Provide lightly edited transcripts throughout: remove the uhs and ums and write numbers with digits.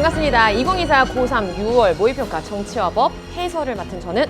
반갑습니다. 2024 고3 6월 모의평가 정치와 법 해설을 맡은 저는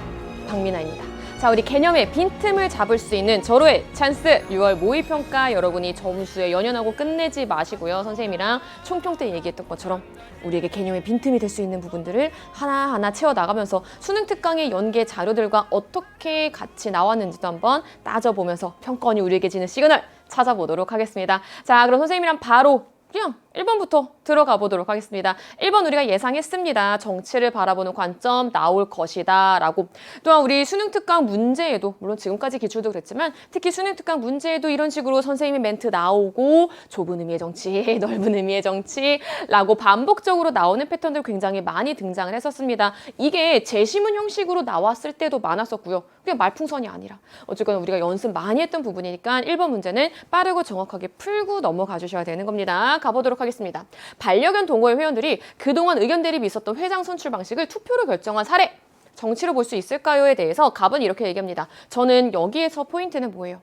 박민아입니다. 자, 우리 개념의 빈틈을 잡을 수 있는 절호의 찬스 6월 모의평가 여러분이 점수에 연연하고 끝내지 마시고요. 선생님이랑 총평 때 얘기했던 것처럼 우리에게 개념의 빈틈이 될 수 있는 부분들을 하나하나 채워나가면서 수능 특강의 연계 자료들과 어떻게 같이 나왔는지도 한번 따져보면서 평가원이 우리에게 주는 시그널 찾아보도록 하겠습니다. 자, 그럼 선생님이랑 바로 그냥 1번부터 들어가 보도록 하겠습니다. 1번 우리가 예상했습니다. 정치를 바라보는 관점 나올 것이다 라고. 또한 우리 수능특강 문제에도 물론 지금까지 기출도 그랬지만 특히 수능특강 문제에도 이런 식으로 선생님의 멘트 나오고 좁은 의미의 정치, 넓은 의미의 정치라고 반복적으로 나오는 패턴들 굉장히 많이 등장을 했었습니다. 이게 제시문 형식으로 나왔을 때도 많았었고요. 그냥 말풍선이 아니라 어쨌거나 우리가 연습 많이 했던 부분이니까 1번 문제는 빠르고 정확하게 풀고 넘어가 주셔야 되는 겁니다. 가보도록 하겠습니다. 반려견 동호회 회원들이 그동안 의견 대립이 있었던 회장 선출 방식을 투표로 결정한 사례, 정치로 볼 수 있을까요?에 대해서 갑은 이렇게 얘기합니다. 저는 여기에서 포인트는 뭐예요?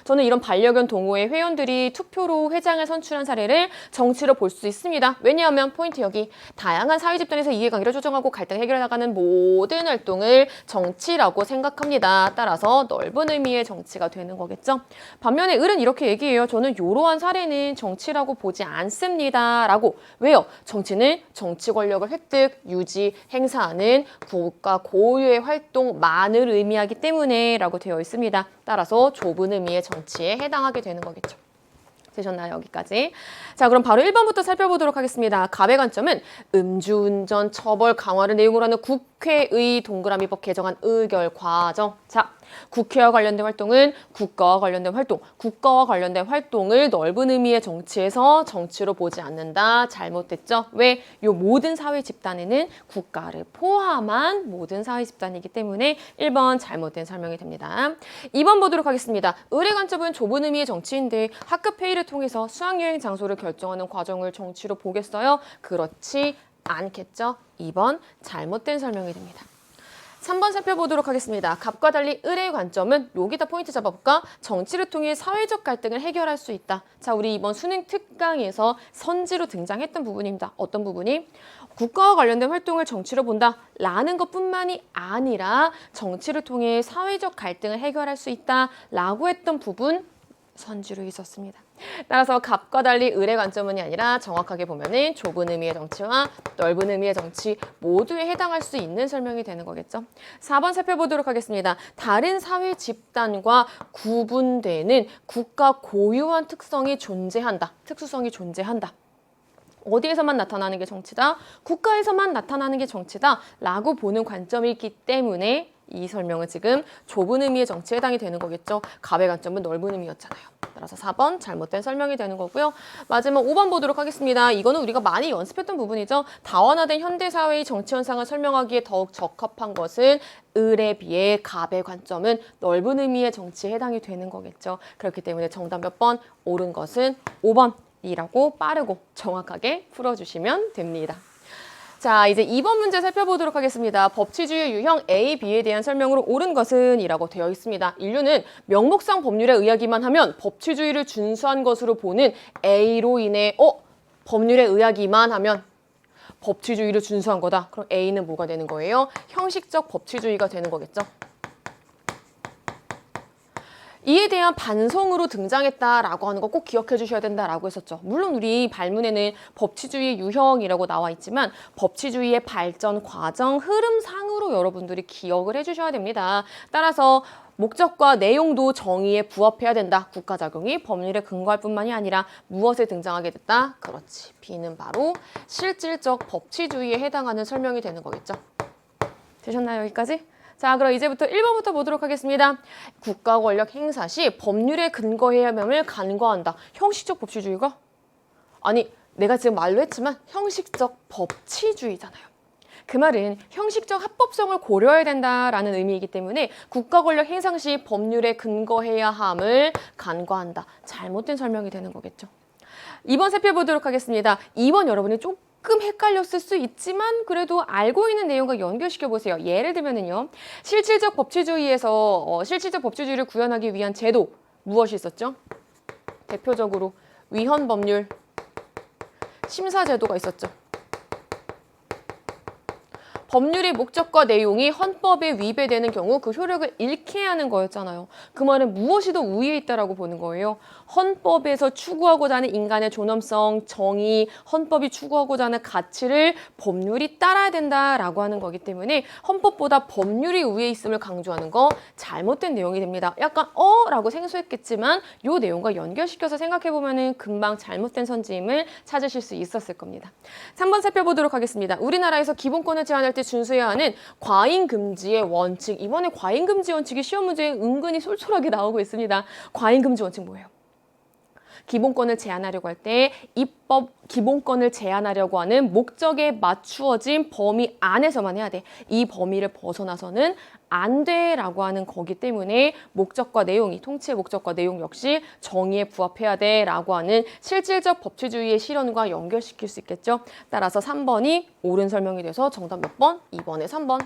저는 이런 반려견 동호회 회원들이 투표로 회장을 선출한 사례를 정치로 볼 수 있습니다. 왜냐하면 포인트 여기 다양한 사회 집단에서 이해관계를 조정하고 갈등 해결해 나가는 모든 활동을 정치라고 생각합니다. 따라서 넓은 의미의 정치가 되는 거겠죠. 반면에 을은 이렇게 얘기해요. 저는 이러한 사례는 정치라고 보지 않습니다. 라고. 왜요? 정치는 정치 권력을 획득, 유지, 행사하는 국가 고유의 활동만을 의미하기 때문에 라고 되어 있습니다. 따라서 좁은 의미의 정치에 해당하게 되는 거겠죠. 되셨나요? 여기까지. 자, 그럼 바로 1번부터 살펴보도록 하겠습니다. 갑의 관점은 음주운전 처벌 강화를 내용으로 하는 국회의 동그라미법 개정안 의결 과정. 자, 국회와 관련된 활동은 국가와 관련된 활동, 국가와 관련된 활동을 넓은 의미의 정치에서 정치로 보지 않는다. 잘못됐죠? 왜? 요 모든 사회 집단에는 국가를 포함한 모든 사회 집단이기 때문에 1번 잘못된 설명이 됩니다. 2번 보도록 하겠습니다. 을의 관점은 좁은 의미의 정치인데 학급 회의를 통해서 수학여행 장소를 결정하는 과정을 정치로 보겠어요? 그렇지 않겠죠? 2번 잘못된 설명이 됩니다. 3번 살펴보도록 하겠습니다. 갑과 달리 을의 관점은 여기다 포인트 잡아볼까? 정치를 통해 사회적 갈등을 해결할 수 있다. 자, 우리 이번 수능 특강에서 선지로 등장했던 부분입니다. 어떤 부분이? 국가와 관련된 활동을 정치로 본다 라는 것뿐만이 아니라 정치를 통해 사회적 갈등을 해결할 수 있다 라고 했던 부분 선지로 있었습니다. 따라서 갑과 달리 을의 관점은이 아니라 정확하게 보면은 좁은 의미의 정치와 넓은 의미의 정치 모두에 해당할 수 있는 설명이 되는 거겠죠. 4번 살펴보도록 하겠습니다. 다른 사회 집단과 구분되는 국가 고유한 특성이 존재한다. 특수성이 존재한다. 어디에서만 나타나는 게 정치다? 국가에서만 나타나는 게 정치다 라고 보는 관점이 있기 때문에 이 설명은 지금 좁은 의미의 정치에 해당이 되는 거겠죠. 갑의 관점은 넓은 의미였잖아요. 따라서 4번 잘못된 설명이 되는 거고요. 마지막 5번 보도록 하겠습니다. 이거는 우리가 많이 연습했던 부분이죠. 다원화된 현대사회의 정치 현상을 설명하기에 더욱 적합한 것은 을에 비해 갑의 관점은 넓은 의미의 정치에 해당이 되는 거겠죠. 그렇기 때문에 정답 몇 번? 옳은 것은 5번. 이라고 빠르고 정확하게 풀어주시면 됩니다. 자, 이제 2번 문제 살펴보도록 하겠습니다. 법치주의 유형 A, B에 대한 설명으로 옳은 것은 이라고 되어 있습니다. 인류는 명목상 법률에 의하기만 하면 법치주의를 준수한 것으로 보는 A로 인해 법률에 의하기만 하면 법치주의를 준수한 거다. 그럼 A는 뭐가 되는 거예요? 형식적 법치주의가 되는 거겠죠. 이에 대한 반성으로 등장했다라고 하는 거 꼭 기억해 주셔야 된다라고 했었죠. 물론 우리 발문에는 법치주의 유형이라고 나와 있지만 법치주의의 발전 과정 흐름상으로 여러분들이 기억을 해주셔야 됩니다. 따라서 목적과 내용도 정의에 부합해야 된다. 국가작용이 법률에 근거할 뿐만이 아니라 무엇에 등장하게 됐다? 그렇지. B는 바로 실질적 법치주의에 해당하는 설명이 되는 거겠죠. 되셨나요? 여기까지? 자, 그럼 이제부터 1번부터 보도록 하겠습니다. 국가 권력 행사 시 법률에 근거해야함을 간과한다. 형식적 법치주의가? 아니, 내가 지금 말로 했지만 형식적 법치주의잖아요. 그 말은 형식적 합법성을 고려해야 된다라는 의미이기 때문에 국가 권력 행사 시 법률에 근거해야 함을 간과한다. 잘못된 설명이 되는 거겠죠. 2번 살펴보도록 하겠습니다. 2번 여러분이 조금 헷갈렸을 수 있지만 그래도 알고 있는 내용과 연결시켜 보세요. 예를 들면은요. 실질적 법치주의에서 실질적 법치주의를 구현하기 위한 제도 무엇이 있었죠? 대표적으로 위헌 법률 심사 제도가 있었죠. 법률의 목적과 내용이 헌법에 위배되는 경우 그 효력을 잃게 하는 거였잖아요. 그 말은 무엇이 더 우위에 있다라고 보는 거예요. 헌법에서 추구하고자 하는 인간의 존엄성, 정의, 헌법이 추구하고자 하는 가치를 법률이 따라야 된다라고 하는 거기 때문에 헌법보다 법률이 우위에 있음을 강조하는 거 잘못된 내용이 됩니다. 약간 라고 생소했겠지만 이 내용과 연결시켜서 생각해보면 금방 잘못된 선지임을 찾으실 수 있었을 겁니다. 3번 살펴보도록 하겠습니다. 우리나라에서 기본권을 제한할 때 준수해야 하는 과잉금지의 원칙. 이번에 과잉금지 원칙이 시험 문제에 은근히 솔솔하게 나오고 있습니다. 과잉금지 원칙 뭐예요? 기본권을 제한하려고 할 때 입법 기본권을 제한하려고 하는 목적에 맞추어진 범위 안에서만 해야 돼. 이 범위를 벗어나서는 안 돼라고 하는 거기 때문에 목적과 내용이 통치의 목적과 내용 역시 정의에 부합해야 돼라고 하는 실질적 법치주의의 실현과 연결시킬 수 있겠죠. 따라서 3번이 옳은 설명이 돼서 정답 몇 번? 2번에 3번.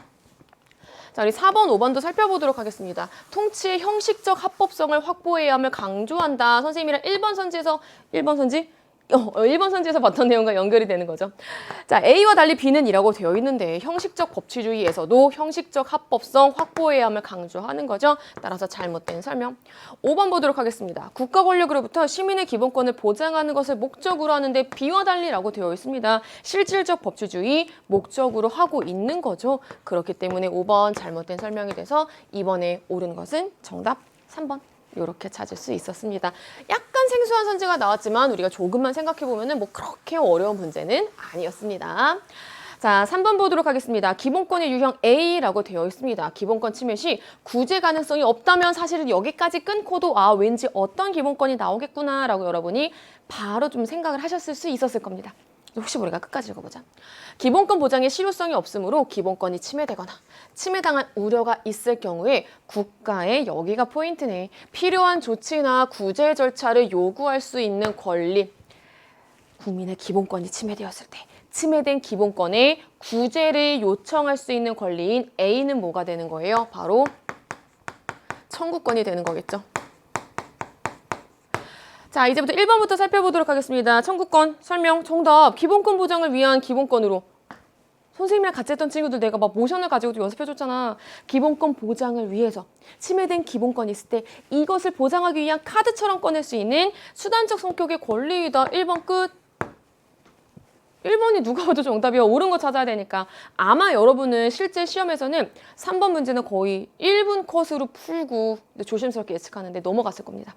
자, 우리 4번, 5번도 살펴보도록 하겠습니다. 통치의 형식적 합법성을 확보해야 함을 강조한다. 선생님이랑 1번 선지에서 1번 선지에서 봤던 내용과 연결이 되는 거죠. 자, A와 달리 B는 이라고 되어 있는데 형식적 법치주의에서도 형식적 합법성 확보해야 함을 강조하는 거죠. 따라서 잘못된 설명. 5번 보도록 하겠습니다. 국가 권력으로부터 시민의 기본권을 보장하는 것을 목적으로 하는데 B와 달리라고 되어 있습니다. 실질적 법치주의 목적으로 하고 있는 거죠. 그렇기 때문에 5번 잘못된 설명이 돼서 2번에 옳은 것은 정답 3번. 이렇게 찾을 수 있었습니다. 약간 생소한 선지가 나왔지만 우리가 조금만 생각해보면 뭐 그렇게 어려운 문제는 아니었습니다. 자, 3번 보도록 하겠습니다. 기본권의 유형 A라고 되어 있습니다. 기본권 침해 시 구제 가능성이 없다면 사실은 여기까지 끊고도 왠지 어떤 기본권이 나오겠구나 라고 여러분이 바로 좀 생각을 하셨을 수 있었을 겁니다. 혹시 우리가 끝까지 읽어보자. 기본권 보장의 실효성이 없으므로 기본권이 침해되거나 침해당할 우려가 있을 경우에 국가의 여기가 포인트네. 필요한 조치나 구제 절차를 요구할 수 있는 권리. 국민의 기본권이 침해되었을 때 침해된 기본권에 구제를 요청할 수 있는 권리인 A는 뭐가 되는 거예요? 바로 청구권이 되는 거겠죠. 자, 이제부터 1번부터 살펴보도록 하겠습니다. 청구권 설명 정답. 기본권 보장을 위한 기본권으로. 선생님이랑 같이 했던 친구들 내가 막 모션을 가지고도 연습해줬잖아. 기본권 보장을 위해서 침해된 기본권이 있을 때 이것을 보장하기 위한 카드처럼 꺼낼 수 있는 수단적 성격의 권리이다. 1번 끝. 1번이 누가 봐도 정답이야. 옳은 거 찾아야 되니까. 아마 여러분은 실제 시험에서는 3번 문제는 거의 1분 컷으로 풀고 조심스럽게 예측하는데 넘어갔을 겁니다.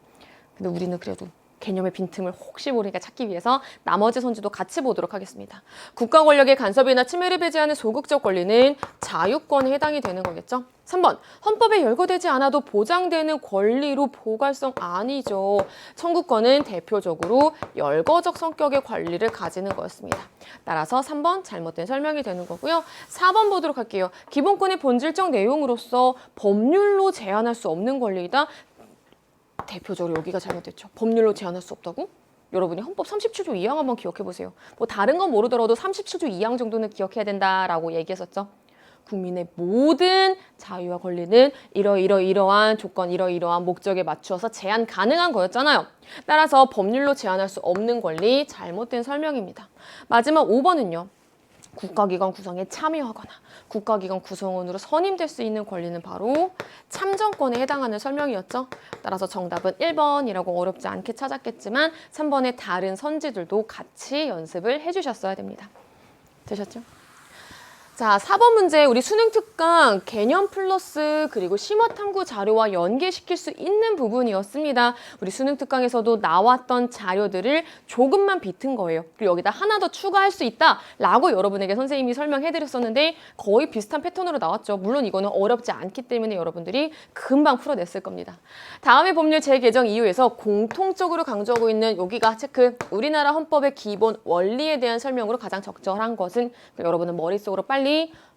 근데 우리는 그래도 개념의 빈틈을 혹시 모르니까 찾기 위해서 나머지 선지도 같이 보도록 하겠습니다. 국가 권력의 간섭이나 침해를 배제하는 소극적 권리는 자유권에 해당이 되는 거겠죠. 3번, 헌법에 열거되지 않아도 보장되는 권리로 포괄성 아니죠. 청구권은 대표적으로 열거적 성격의 권리를 가지는 거였습니다. 따라서 3번 잘못된 설명이 되는 거고요. 4번 보도록 할게요. 기본권의 본질적 내용으로서 법률로 제한할 수 없는 권리이다. 대표적으로 여기가 잘못됐죠. 법률로 제한할 수 없다고? 여러분이 헌법 37조 2항 한번 기억해 보세요. 뭐 다른 건 모르더라도 37조 2항 정도는 기억해야 된다라고 얘기했었죠. 국민의 모든 자유와 권리는 이러이러한 조건, 이러이러한 목적에 맞추어서 제한 가능한 거였잖아요. 따라서 법률로 제한할 수 없는 권리 잘못된 설명입니다. 마지막 5번은요. 국가기관 구성에 참여하거나 국가기관 구성원으로 선임될 수 있는 권리는 바로 참정권에 해당하는 설명이었죠. 따라서 정답은 1번이라고 어렵지 않게 찾았겠지만 3번의 다른 선지들도 같이 연습을 해주셨어야 됩니다. 되셨죠? 자, 4번 문제 우리 수능 특강 개념 플러스 그리고 심화 탐구 자료와 연계시킬 수 있는 부분이었습니다. 우리 수능 특강에서도 나왔던 자료들을 조금만 비튼 거예요. 그리고 여기다 하나 더 추가할 수 있다라고 여러분에게 선생님이 설명해드렸었는데 거의 비슷한 패턴으로 나왔죠. 물론 이거는 어렵지 않기 때문에 여러분들이 금방 풀어냈을 겁니다. 다음의 법률 재개정 이후에서 공통적으로 강조하고 있는 여기가 체크. 우리나라 헌법의 기본 원리에 대한 설명으로 가장 적절한 것은 여러분은 머릿속으로 빨리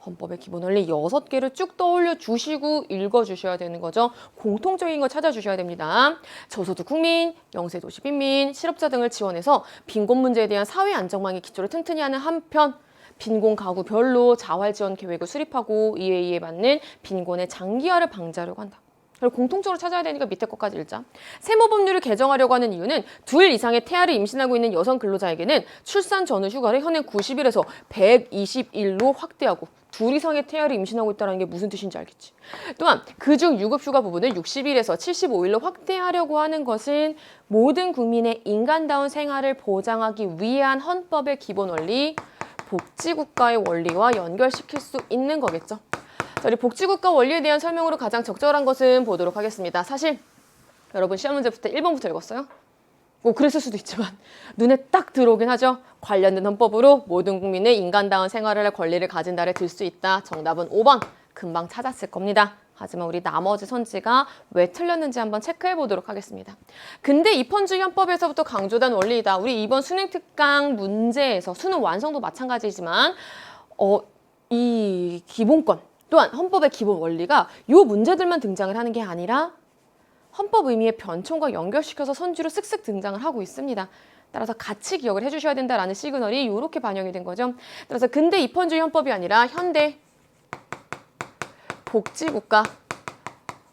헌법의 기본 원리 6개를 쭉 떠올려 주시고 읽어주셔야 되는 거죠. 공통적인 거 찾아주셔야 됩니다. 저소득 국민, 영세도시 빈민, 실업자 등을 지원해서 빈곤 문제에 대한 사회 안정망의 기초를 튼튼히 하는 한편 빈곤 가구별로 자활 지원 계획을 수립하고 이에 맞는 빈곤의 장기화를 방지하려고 한다. 그리고 공통적으로 찾아야 되니까 밑에 것까지 읽자. 세무법률을 개정하려고 하는 이유는 둘 이상의 태아를 임신하고 있는 여성 근로자에게는 출산 전후 휴가를 현행 90일에서 120일로 확대하고 둘 이상의 태아를 임신하고 있다는 게 무슨 뜻인지 알겠지. 또한 그중 유급휴가 부분을 60일에서 75일로 확대하려고 하는 것은 모든 국민의 인간다운 생활을 보장하기 위한 헌법의 기본 원리, 복지국가의 원리와 연결시킬 수 있는 거겠죠. 자, 우리 복지국가 원리에 대한 설명으로 가장 적절한 것은 보도록 하겠습니다. 사실 여러분 시험 문제부터 1번부터 읽었어요? 뭐 그랬을 수도 있지만 눈에 딱 들어오긴 하죠. 관련된 헌법으로 모든 국민의 인간다운 생활을 할 권리를 가진다를 들 수 있다. 정답은 5번. 금방 찾았을 겁니다. 하지만 우리 나머지 선지가 왜 틀렸는지 한번 체크해 보도록 하겠습니다. 근데 입헌주의 헌법에서부터 강조된 원리이다. 우리 이번 수능 특강 문제에서 수능 완성도 마찬가지지만 이 기본권 또한 헌법의 기본 원리가 이 문제들만 등장을 하는 게 아니라 헌법 의미의 변총과 연결시켜서 선지로 쓱쓱 등장을 하고 있습니다. 따라서 같이 기억을 해주셔야 된다라는 시그널이 이렇게 반영이 된 거죠. 따라서 근대 입헌주의 헌법이 아니라 현대 복지국가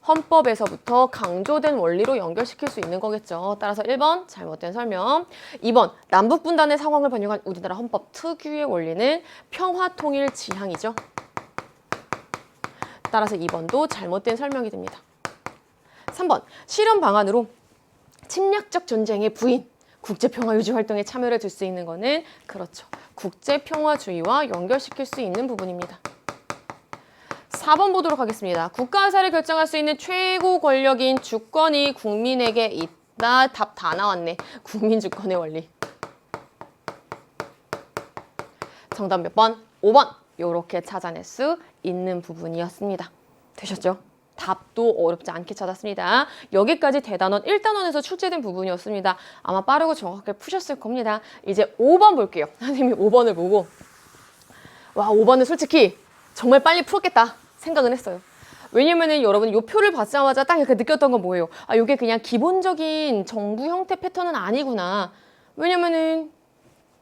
헌법에서부터 강조된 원리로 연결시킬 수 있는 거겠죠. 따라서 1번 잘못된 설명. 2번 남북분단의 상황을 반영한 우리나라 헌법 특유의 원리는 평화통일 지향이죠. 따라서 2번도 잘못된 설명이 됩니다. 3번 실현 방안으로 침략적 전쟁의 부인, 국제평화유지 활동에 참여를 줄 수 있는 거는 그렇죠. 국제평화주의와 연결시킬 수 있는 부분입니다. 4번 보도록 하겠습니다. 국가 의사를 결정할 수 있는 최고 권력인 주권이 국민에게 있다. 답 다 나왔네. 국민주권의 원리. 정답 몇 번? 5번. 이렇게 찾아낼 수 있는 부분이었습니다. 되셨죠? 답도 어렵지 않게 찾았습니다. 여기까지 대단원 1단원에서 출제된 부분이었습니다. 아마 빠르고 정확하게 푸셨을 겁니다. 이제 5번 볼게요. 선생님이 5번을 보고 와 5번은 솔직히 정말 빨리 풀었겠다 생각은 했어요. 왜냐면은 여러분 이 표를 받자마자 딱 이렇게 느꼈던 건 뭐예요? 아 이게 그냥 기본적인 정부 형태 패턴은 아니구나. 왜냐면은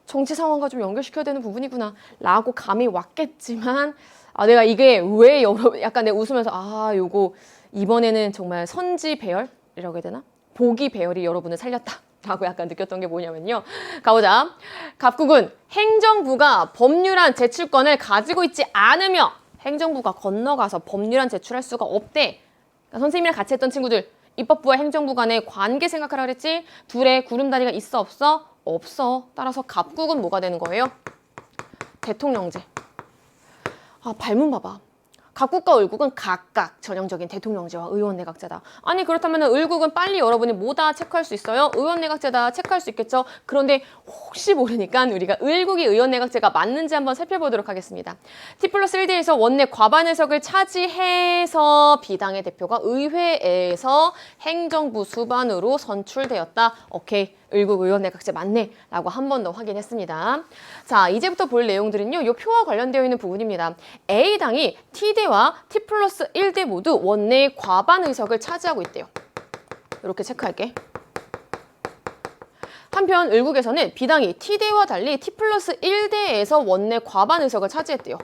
정치 상황과 좀 연결시켜야 되는 부분이구나 라고 감이 왔겠지만 내가 이게 왜 약간 내가 웃으면서 요거 이번에는 정말 선지 배열이라고 해야 되나? 보기 배열이 여러분을 살렸다 라고 약간 느꼈던 게 뭐냐면요. 가보자. 갑국은 행정부가 법률안 제출권을 가지고 있지 않으며 행정부가 건너가서 법률안 제출할 수가 없대. 그러니까 선생님이랑 같이 했던 친구들 입법부와 행정부 간의 관계 생각하라 그랬지? 둘의 구름다리가 있어 없어? 없어. 따라서 갑국은 뭐가 되는 거예요? 대통령제. 발문 봐봐. 각국과 을국은 각각 전형적인 대통령제와 의원내각제다. 아니 그렇다면 을국은 빨리 여러분이 뭐다 체크할 수 있어요? 의원내각제다 체크할 수 있겠죠? 그런데 혹시 모르니까 우리가 을국이 의원내각제가 맞는지 한번 살펴보도록 하겠습니다. T+1대에서 원내 과반 의석을 차지해서 비당의 대표가 의회에서 행정부 수반으로 선출되었다. 오케이. 을국 의원내각제 맞네 라고 한 번 더 확인했습니다. 자 이제부터 볼 내용들은요. 이 표와 관련되어 있는 부분입니다. A당이 T대와 T+1대 모두 원내 과반 의석을 차지하고 있대요. 이렇게 체크할게. 한편 을국에서는 B당이 T대와 달리 T+1대에서 원내 과반 의석을 차지했대요.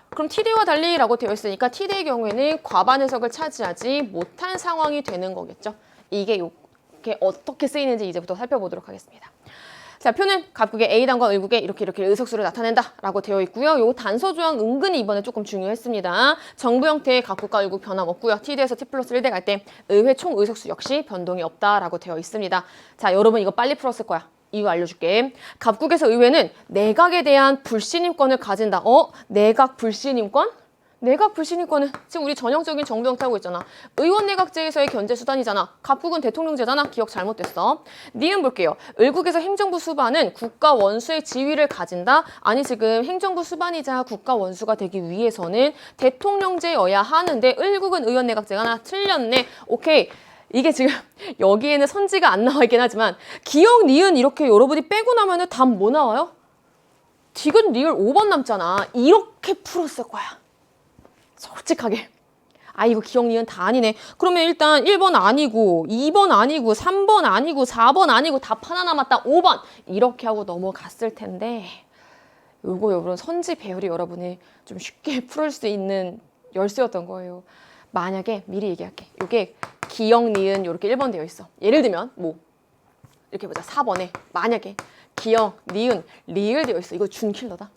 그럼 T대와 달리라고 되어 있으니까 T대의 경우에는 과반 의석을 차지하지 못한 상황이 되는 거겠죠. 이게 어떻게 쓰이는지 이제부터 살펴보도록 하겠습니다. 자, 표는 갑국의 A당과 을국의 이렇게 의석수를 나타낸다 라고 되어 있고요. 요 단서 조항 은근히 이번에 조금 중요했습니다. 정부 형태의 갑국과 을국 변함없고요. T대에서 T+1대 갈 때 의회 총 의석수 역시 변동이 없다라고 되어 있습니다. 자, 여러분 이거 빨리 풀었을 거야. 이유 알려줄게. 갑국에서 의회는 내각에 대한 불신임권을 가진다. 내각 불신임권? 내각 불신임권은 지금 우리 전형적인 정부 형태하고 있잖아. 의원내각제에서의 견제수단이잖아. 갑국은 대통령제잖아. 기억 잘못됐어. 니은 볼게요. 을국에서 행정부 수반은 국가 원수의 지위를 가진다. 아니 지금 행정부 수반이자 국가 원수가 되기 위해서는 대통령제여야 하는데 을국은 의원내각제가 하나 틀렸네. 오케이. 이게 지금 여기에는 선지가 안 나와 있긴 하지만 기억, 니은 이렇게 여러분이 빼고 나면은 답 뭐 나와요? 디귿, 리을 5번 남잖아. 이렇게 풀었을 거야. 솔직하게. 이거 기억, 니은 다 아니네. 그러면 일단 1번 아니고 2번 아니고 3번 아니고 4번 아니고 답 하나 남았다. 5번. 이렇게 하고 넘어갔을 텐데 요거 여러분 선지 배열이 여러분이 좀 쉽게 풀을 수 있는 열쇠였던 거예요. 만약에 미리 얘기할게. 이게 기역, 니은 이렇게 1번 되어 있어. 예를 들면 뭐 이렇게 보자. 4번에 만약에 기역, 니은, 리을 되어 있어. 이거 준킬러다.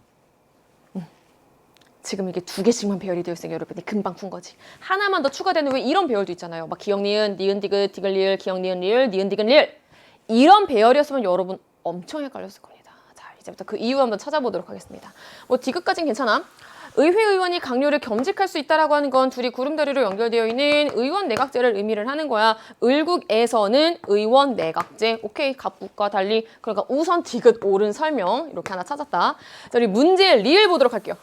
지금 이게 2개씩만 배열이 되어 있으니까 여러분이 금방 푼 거지. 하나만 더 추가되는 왜 이런 배열도 있잖아요. 막 기역, 니은, 니은, 디귿, 디귿, 리을, 기역, 니은, 리을, 니은, 디귿, 리을. 이런 배열이었으면 여러분 엄청 헷갈렸을 겁니다. 자, 이제부터 그 이유 한번 찾아보도록 하겠습니다. 뭐 디귿까지는 괜찮아. 의회 의원이 강요를 겸직할 수 있다라고 하는 건 둘이 구름다리로 연결되어 있는 의원 내각제를 의미를 하는 거야. 을국에서는 의원 내각제. 오케이, 갑국과 달리. 그러니까 우선 디귿 옳은 설명 이렇게 하나 찾았다. 자, 우리 문제 리을 보도록 할게요.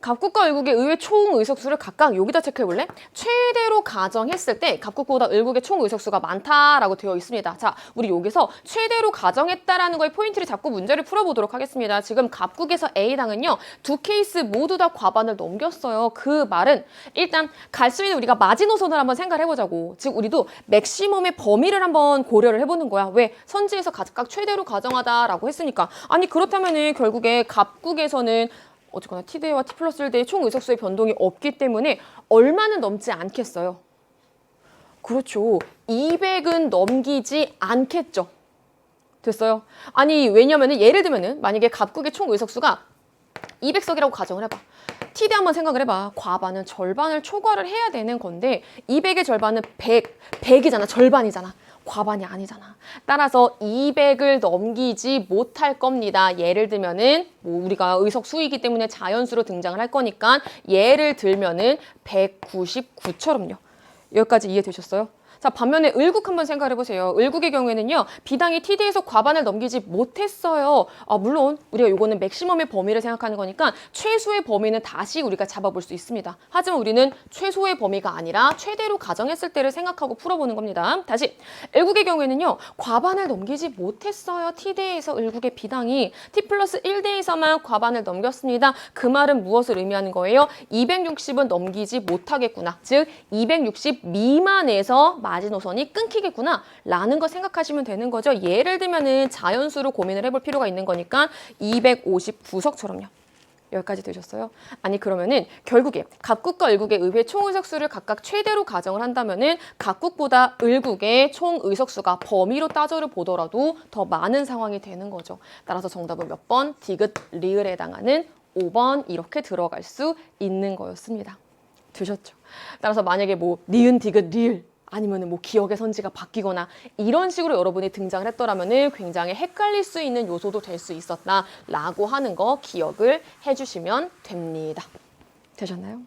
갑국과 을국의 의회 총 의석수를 각각 여기다 체크해볼래? 최대로 가정했을 때 갑국보다 을국의 총 의석수가 많다라고 되어 있습니다. 자, 우리 여기서 최대로 가정했다라는 거에 포인트를 잡고 문제를 풀어보도록 하겠습니다. 지금 갑국에서 A당은요. 2케이스 모두 다 과반을 넘겼어요. 그 말은 일단 갈 수 있는 우리가 마지노선을 한번 생각을 해보자고. 즉 우리도 맥시멈의 범위를 한번 고려를 해보는 거야. 왜? 선지에서 각각 최대로 가정하다라고 했으니까. 아니 그렇다면은 결국에 갑국에서는 어쨌거나 T대와 T 플러스 1대의 총 의석수의 변동이 없기 때문에 얼마는 넘지 않겠어요. 그렇죠. 200은 넘기지 않겠죠. 됐어요? 아니 왜냐면은 예를 들면은 만약에 갑국의 총 의석수가 200석이라고 가정을 해봐. T대 한번 생각을 해봐. 과반은 절반을 초과를 해야 되는 건데 200의 절반은 100이잖아. 절반이잖아. 과반이 아니잖아. 따라서 200을 넘기지 못할 겁니다. 예를 들면은 뭐 우리가 의석수이기 때문에 자연수로 등장을 할 거니까 예를 들면은 199처럼요. 여기까지 이해되셨어요? 자, 반면에 을국 한번 생각을 해보세요. 을국의 경우에는요. B당이 T대에서 과반을 넘기지 못했어요. 물론 우리가 요거는 맥시멈의 범위를 생각하는 거니까 최소의 범위는 다시 우리가 잡아볼 수 있습니다. 하지만 우리는 최소의 범위가 아니라 최대로 가정했을 때를 생각하고 풀어보는 겁니다. 다시 을국의 경우에는요. 과반을 넘기지 못했어요. T대에서 을국의 B당이 T 플러스 1대에서만 과반을 넘겼습니다. 그 말은 무엇을 의미하는 거예요? 260은 넘기지 못하겠구나. 즉 260 미만에서 마지노선이 끊기겠구나 라는 거 생각하시면 되는 거죠. 예를 들면은 자연수로 고민을 해볼 필요가 있는 거니까 259석처럼요. 여기까지 되셨어요? 아니 그러면은 결국에 갑국과 을국의 의회 총의석수를 각각 최대로 가정을 한다면은 갑국보다 을국의 총의석수가 범위로 따져를 보더라도 더 많은 상황이 되는 거죠. 따라서 정답은 몇 번? 디귿 리을에 해당하는 5번 이렇게 들어갈 수 있는 거였습니다. 되셨죠? 따라서 만약에 뭐 니은 디귿 리을 아니면은 뭐 기억의 선지가 바뀌거나 이런 식으로 여러분이 등장을 했더라면은 굉장히 헷갈릴 수 있는 요소도 될 수 있었다라고 하는 거 기억을 해주시면 됩니다. 되셨나요?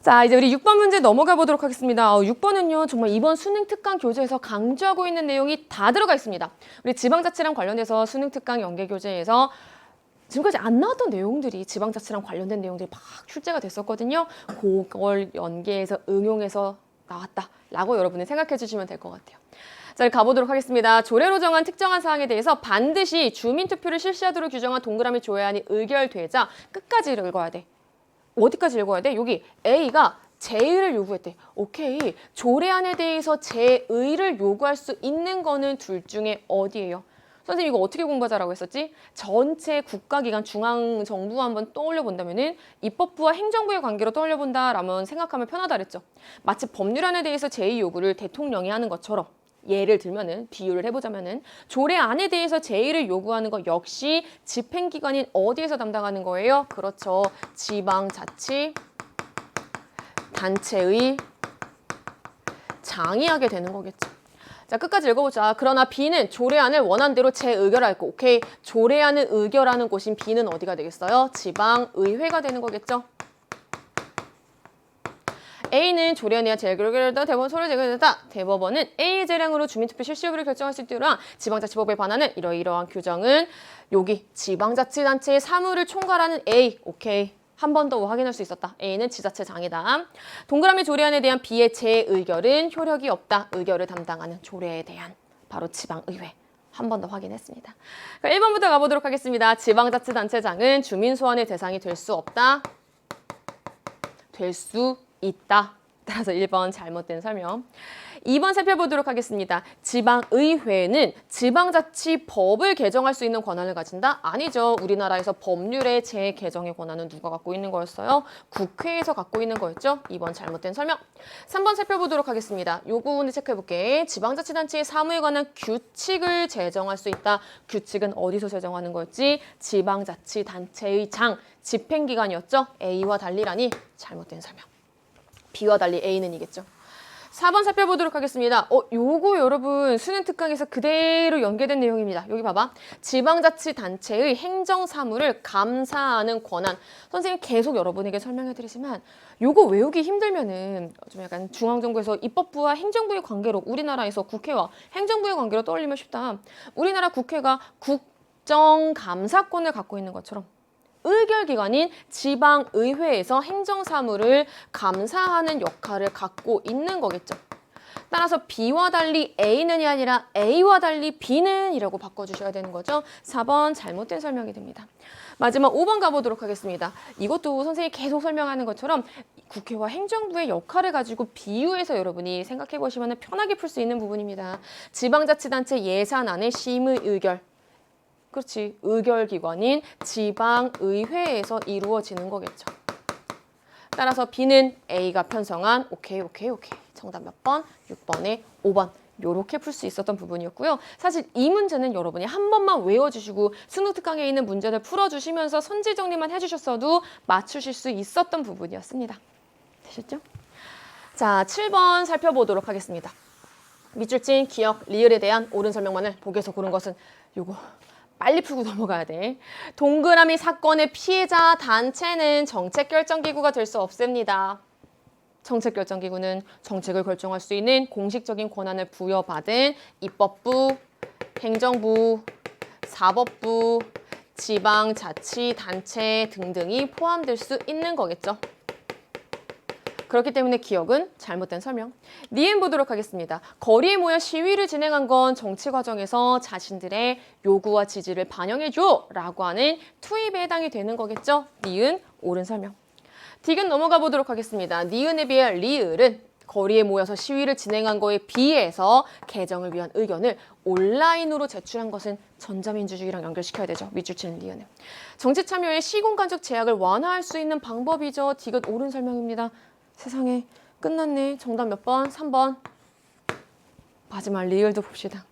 자, 이제 우리 6번 문제 넘어가 보도록 하겠습니다. 6번은요, 정말 이번 수능 특강 교재에서 강조하고 있는 내용이 다 들어가 있습니다. 우리 지방자치랑 관련해서 수능 특강 연계 교재에서 지금까지 안 나왔던 내용들이 지방자치랑 관련된 내용들이 막 출제가 됐었거든요. 그걸 연계해서 응용해서 나왔다라고 여러분이 생각해 주시면 될 것 같아요. 자, 가보도록 하겠습니다. 조례로 정한 특정한 사항에 대해서 반드시 주민투표를 실시하도록 규정한 동그라미 조례안이 의결되자 끝까지 읽어야 돼. 어디까지 읽어야 돼? 여기 A가 제의를 요구했대. 오케이. 조례안에 대해서 제의를 요구할 수 있는 거는 둘 중에 어디예요? 선생님 이거 어떻게 공부하자라고 했었지? 전체 국가기관 중앙정부 한번 떠올려 본다면은 입법부와 행정부의 관계로 떠올려 본다라면 생각하면 편하다 그랬죠. 마치 법률안에 대해서 제의 요구를 대통령이 하는 것처럼 예를 들면은 비유를 해보자면은 조례안에 대해서 제의를 요구하는 것 역시 집행기관인 어디에서 담당하는 거예요? 그렇죠. 지방자치 단체의 장이 하게 되는 거겠죠. 자, 끝까지 읽어보자. 그러나 B는 조례안을 원한대로 재의결할 거. 오케이. 조례안을 의결하는 곳인 B는 어디가 되겠어요? 지방의회가 되는 거겠죠. A는 조례안에 대한 재의결을 대법원 소를 제기했다. 대법원은 A의 재량으로 주민투표 실시 여부를 결정할 수 있도록 지방자치법에 반하는 이러이러한 규정은 여기 지방자치단체의 사무를 총괄하는 A. 오케이. 한 번 더 확인할 수 있었다. A는 지자체장이다. 동그라미 조례안에 대한 B의 재의결은 효력이 없다. 의결을 담당하는 조례에 대한 바로 지방의회. 한 번 더 확인했습니다. 1번부터 가보도록 하겠습니다. 지방자치단체장은 주민소환의 대상이 될 수 없다. 될 수 있다. 따라서 1번 잘못된 설명. 2번 살펴보도록 하겠습니다. 지방의회는 지방자치법을 개정할 수 있는 권한을 가진다? 아니죠. 우리나라에서 법률의 재개정의 권한은 누가 갖고 있는 거였어요? 국회에서 갖고 있는 거였죠. 2번 잘못된 설명. 3번 살펴보도록 하겠습니다. 요거는 체크해볼게. 지방자치단체의 사무에 관한 규칙을 제정할 수 있다. 규칙은 어디서 제정하는 거였지? 지방자치단체의 장, 집행기관이었죠. A와 달리라니 잘못된 설명. B와 달리 A는 이겠죠. 4번 살펴보도록 하겠습니다. 요거 여러분 수능 특강에서 그대로 연계된 내용입니다. 여기 봐봐. 지방자치단체의 행정사무를 감사하는 권한. 선생님 계속 여러분에게 설명해드리지만 요거 외우기 힘들면은 좀 약간 중앙정부에서 입법부와 행정부의 관계로 우리나라에서 국회와 행정부의 관계로 떠올리면 쉽다. 우리나라 국회가 국정감사권을 갖고 있는 것처럼 의결기관인 지방의회에서 행정사무를 감사하는 역할을 갖고 있는 거겠죠. 따라서 B와 달리 A는이 아니라 A와 달리 B는 이라고 바꿔주셔야 되는 거죠. 4번 잘못된 설명이 됩니다. 마지막 5번 가보도록 하겠습니다. 이것도 선생님이 계속 설명하는 것처럼 국회와 행정부의 역할을 가지고 비유해서 여러분이 생각해 보시면 편하게 풀 수 있는 부분입니다. 지방자치단체 예산안의 심의 의결. 그렇지. 의결기관인 지방의회에서 이루어지는 거겠죠. 따라서 B는 A가 편성한 오케이. 정답 몇 번? 6번에 5번. 요렇게 풀 수 있었던 부분이었고요. 사실 이 문제는 여러분이 한 번만 외워주시고 수능 특강에 있는 문제들 풀어주시면서 선지 정리만 해주셨어도 맞추실 수 있었던 부분이었습니다. 되셨죠? 자, 7번 살펴보도록 하겠습니다. 밑줄 친 기억, 리을에 대한 옳은 설명만을 보기에서 고른 것은 요거. 빨리 풀고 넘어가야 돼. 동그라미 사건의 피해자 단체는 정책결정기구가 될 수 없습니다. 정책결정기구는 정책을 결정할 수 있는 공식적인 권한을 부여받은 입법부, 행정부, 사법부, 지방자치단체 등등이 포함될 수 있는 거겠죠. 그렇기 때문에 기억은 잘못된 설명. 니은 보도록 하겠습니다. 거리에 모여 시위를 진행한 건 정치 과정에서 자신들의 요구와 지지를 반영해줘 라고 하는 투입에 해당이 되는 거겠죠. 니은 옳은 설명. 디귿 넘어가 보도록 하겠습니다. 니은에 비해 리을은 거리에 모여서 시위를 진행한 거에 비해서 개정을 위한 의견을 온라인으로 제출한 것은 전자민주주의랑 연결시켜야 되죠. 밑줄 치는 리은은. 정치 참여의 시공간적 제약을 완화할 수 있는 방법이죠. 디귿 옳은 설명입니다. 세상에 끝났네. 정답 몇 번? 3번. 마지막 리을도 봅시다.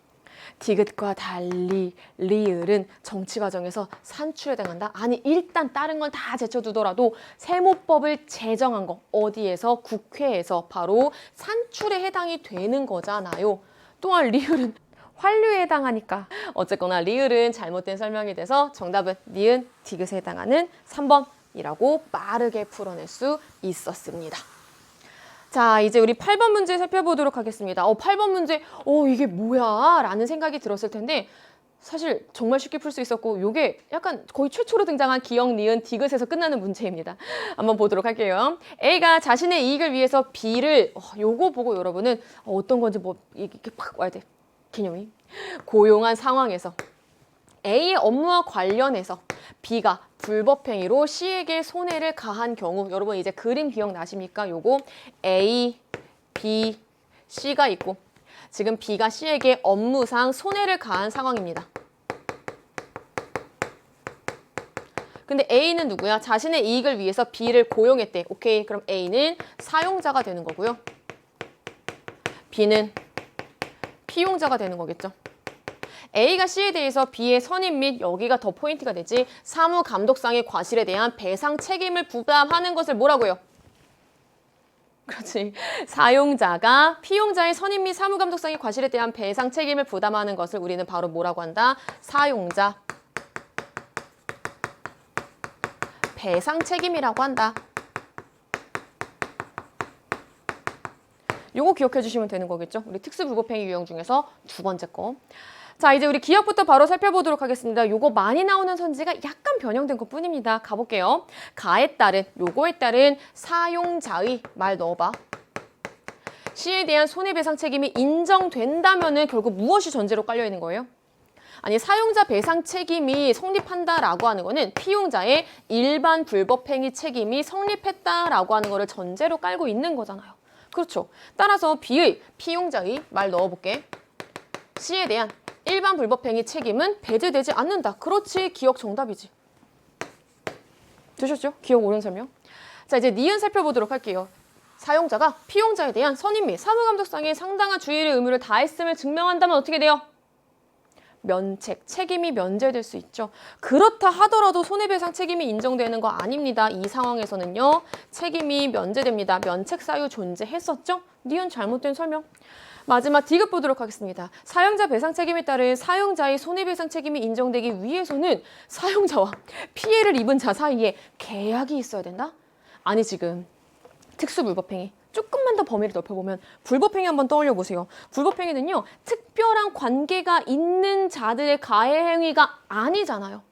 디귿과 달리 리을은 정치 과정에서 산출에 해당한다. 아니 일단 다른 건 다 제쳐두더라도 세무법을 제정한 거 어디에서? 국회에서 바로 산출에 해당이 되는 거잖아요. 또한 리을은 환류에 해당하니까 어쨌거나 리을은 잘못된 설명이 돼서 정답은 니은 디귿에 해당하는 3번이라고 빠르게 풀어낼 수 있었습니다. 자, 이제 우리 8번 문제 살펴보도록 하겠습니다. 8번 문제, 이게 뭐야? 라는 생각이 들었을 텐데 사실 정말 쉽게 풀 수 있었고 이게 약간 거의 최초로 등장한 기억, 니은, 디귿에서 끝나는 문제입니다. 한번 보도록 할게요. A가 자신의 이익을 위해서 B를, 요거 보고 여러분은 어떤 건지 이렇게 팍 와야 돼. 개념이. 고용한 상황에서 A의 업무와 관련해서 B가 불법행위로 C에게 손해를 가한 경우 여러분 이제 그림 기억나십니까? 요거 A, B, C가 있고 지금 B가 C에게 업무상 손해를 가한 상황입니다. 근데 A는 누구야? 자신의 이익을 위해서 B를 고용했대. 오케이, 그럼 A는 사용자가 되는 거고요. B는 피용자가 되는 거겠죠. A가 C에 대해서 B의 선임 및 여기가 더 포인트가 되지 사무감독상의 과실에 대한 배상 책임을 부담하는 것을 뭐라고요? 그렇지. 사용자가 피용자의 선임 및 사무감독상의 과실에 대한 배상 책임을 부담하는 것을 우리는 바로 뭐라고 한다? 사용자 배상 책임이라고 한다. 요거 기억해 주시면 되는 거겠죠? 우리 특수불법행위 유형 중에서 두 번째 거. 자, 이제 우리 기억부터 바로 살펴보도록 하겠습니다. 요거 많이 나오는 선지가 약간 변형된 것 뿐입니다. 가볼게요. 가에 따른, 요거에 따른 사용자의 말 넣어봐. C에 대한 손해배상 책임이 인정된다면은 결국 무엇이 전제로 깔려 있는 거예요? 아니, 사용자 배상 책임이 성립한다라고 하는 거는 피용자의 일반 불법행위 책임이 성립했다라고 하는 거를 전제로 깔고 있는 거잖아요. 그렇죠. 따라서 B의 피용자의 말 넣어볼게. C에 대한 일반 불법행위 책임은 배제되지 않는다. 그렇지. 기억 정답이지. 되셨죠? 기억 옳은 설명. 자, 이제 니은 살펴보도록 할게요. 사용자가 피용자에 대한 선임 및 사무감독상의 상당한 주의를 의무를 다했음을 증명한다면 어떻게 돼요? 면책, 책임이 면제될 수 있죠. 그렇다 하더라도 손해배상 책임이 인정되는 거 아닙니다. 이 상황에서는요. 책임이 면제됩니다. 면책 사유 존재했었죠? 니은 잘못된 설명. 마지막 D급 보도록 하겠습니다. 사용자 배상 책임에 따른 사용자의 손해배상 책임이 인정되기 위해서는 사용자와 피해를 입은 자 사이에 계약이 있어야 된다? 아니 지금 특수불법행위 조금만 더 범위를 넓혀보면 불법행위 한번 떠올려 보세요. 불법행위는요. 특별한 관계가 있는 자들의 가해 행위가 아니잖아요.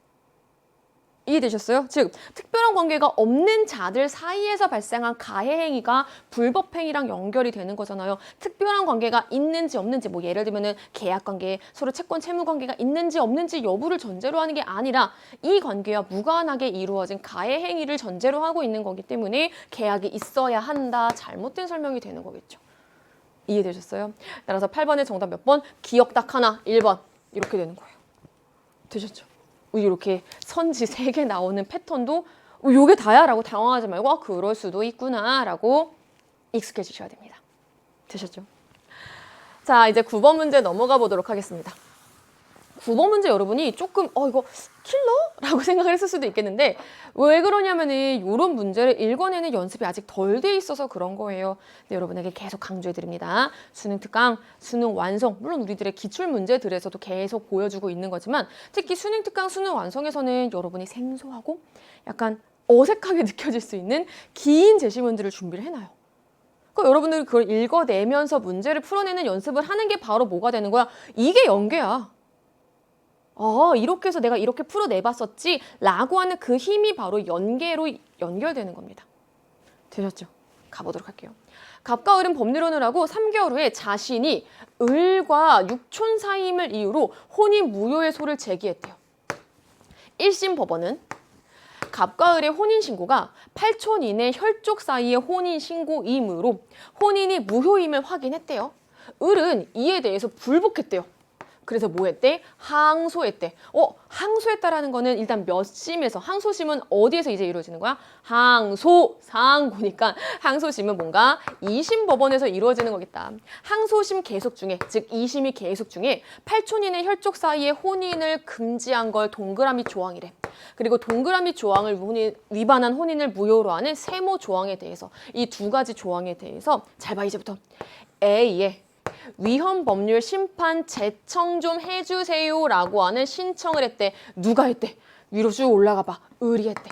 이해되셨어요? 즉 특별한 관계가 없는 자들 사이에서 발생한 가해 행위가 불법 행위랑 연결이 되는 거잖아요. 특별한 관계가 있는지 없는지 뭐 예를 들면은 계약 관계, 서로 채권 채무 관계가 있는지 없는지 여부를 전제로 하는 게 아니라 이 관계와 무관하게 이루어진 가해 행위를 전제로 하고 있는 거기 때문에 계약이 있어야 한다. 잘못된 설명이 되는 거겠죠. 이해되셨어요? 따라서 8번의 정답 몇 번? 기억 딱 하나, 1번 이렇게 되는 거예요. 되셨죠? 이렇게 선지 3개 나오는 패턴도 요게 다야? 라고 당황하지 말고 그럴 수도 있구나 라고 익숙해지셔야 됩니다. 되셨죠? 자, 이제 9번 문제 넘어가 보도록 하겠습니다. 9번 문제 여러분이 조금 이거 킬러? 라고 생각을 했을 수도 있겠는데 왜 그러냐면은 이런 문제를 읽어내는 연습이 아직 덜 돼 있어서 그런 거예요. 근데 여러분에게 계속 강조해 드립니다. 수능 특강, 수능 완성, 물론 우리들의 기출 문제들에서도 계속 보여주고 있는 거지만 특히 수능 특강, 수능 완성에서는 여러분이 생소하고 약간 어색하게 느껴질 수 있는 긴 제시문들을 준비를 해놔요. 그러니까 여러분들이 그걸 읽어내면서 문제를 풀어내는 연습을 하는 게 바로 뭐가 되는 거야? 이게 연계야. 이렇게 해서 내가 이렇게 풀어내봤었지 라고 하는 그 힘이 바로 연계로 연결되는 겁니다. 되셨죠? 가보도록 할게요. 갑과 을은 법률혼을 하고 3개월 후에 자신이 을과 육촌 사이임을 이유로 혼인 무효의 소를 제기했대요. 1심 법원은 갑과 을의 혼인신고가 8촌 이내 혈족 사이의 혼인신고이므로 혼인이 무효임을 확인했대요. 을은 이에 대해서 불복했대요. 그래서 뭐 했대? 항소했대. 항소했다라는 거는 일단 몇 심에서, 항소심은 어디에서 이제 이루어지는 거야? 항소, 상고니까 항소심은 뭔가 2심 법원에서 이루어지는 거겠다. 항소심 계속 중에, 즉 2심이 계속 중에 8촌인의 혈족 사이의 혼인을 금지한 걸 동그라미 조항이래. 그리고 동그라미 조항을 위반한 혼인을 무효로 하는 세모 조항에 대해서 이 두 가지 조항에 대해서 잘 봐 이제부터. A에 위헌 법률 심판 제청 좀 해주세요 라고 하는 신청을 했대. 누가 했대? 위로 쭉 올라가 봐. 을이 했대.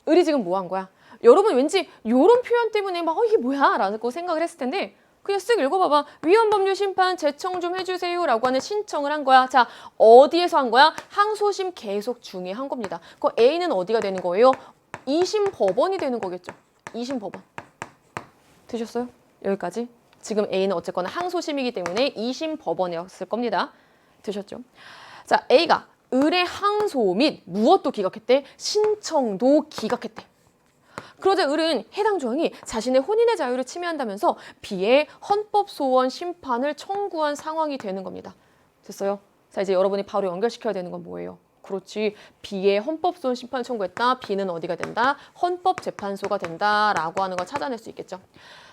을이 지금 뭐 한 거야? 여러분 왠지 이런 표현 때문에 막 이게 뭐야? 라고 생각을 했을 텐데 그냥 쓱 읽어봐봐. 위헌 법률 심판 제청 좀 해주세요 라고 하는 신청을 한 거야. 자, 어디에서 한 거야? 항소심 계속 중에 한 겁니다. 그 A는 어디가 되는 거예요? 2심 법원이 되는 거겠죠. 2심 법원. 되셨어요? 여기까지? 지금 A는 어쨌거나 항소심이기 때문에 2심 법원이었을 겁니다. 되셨죠? 자, A가 을의 항소 및 무엇도 기각했대? 신청도 기각했대. 그러자 을은 해당 조항이 자신의 혼인의 자유를 침해한다면서 B의 헌법소원 심판을 청구한 상황이 되는 겁니다. 됐어요? 자, 이제 여러분이 바로 연결시켜야 되는 건 뭐예요? 그렇지. B의 헌법소원 심판을 청구했다. B는 어디가 된다? 헌법재판소가 된다라고 하는 걸 찾아낼 수 있겠죠.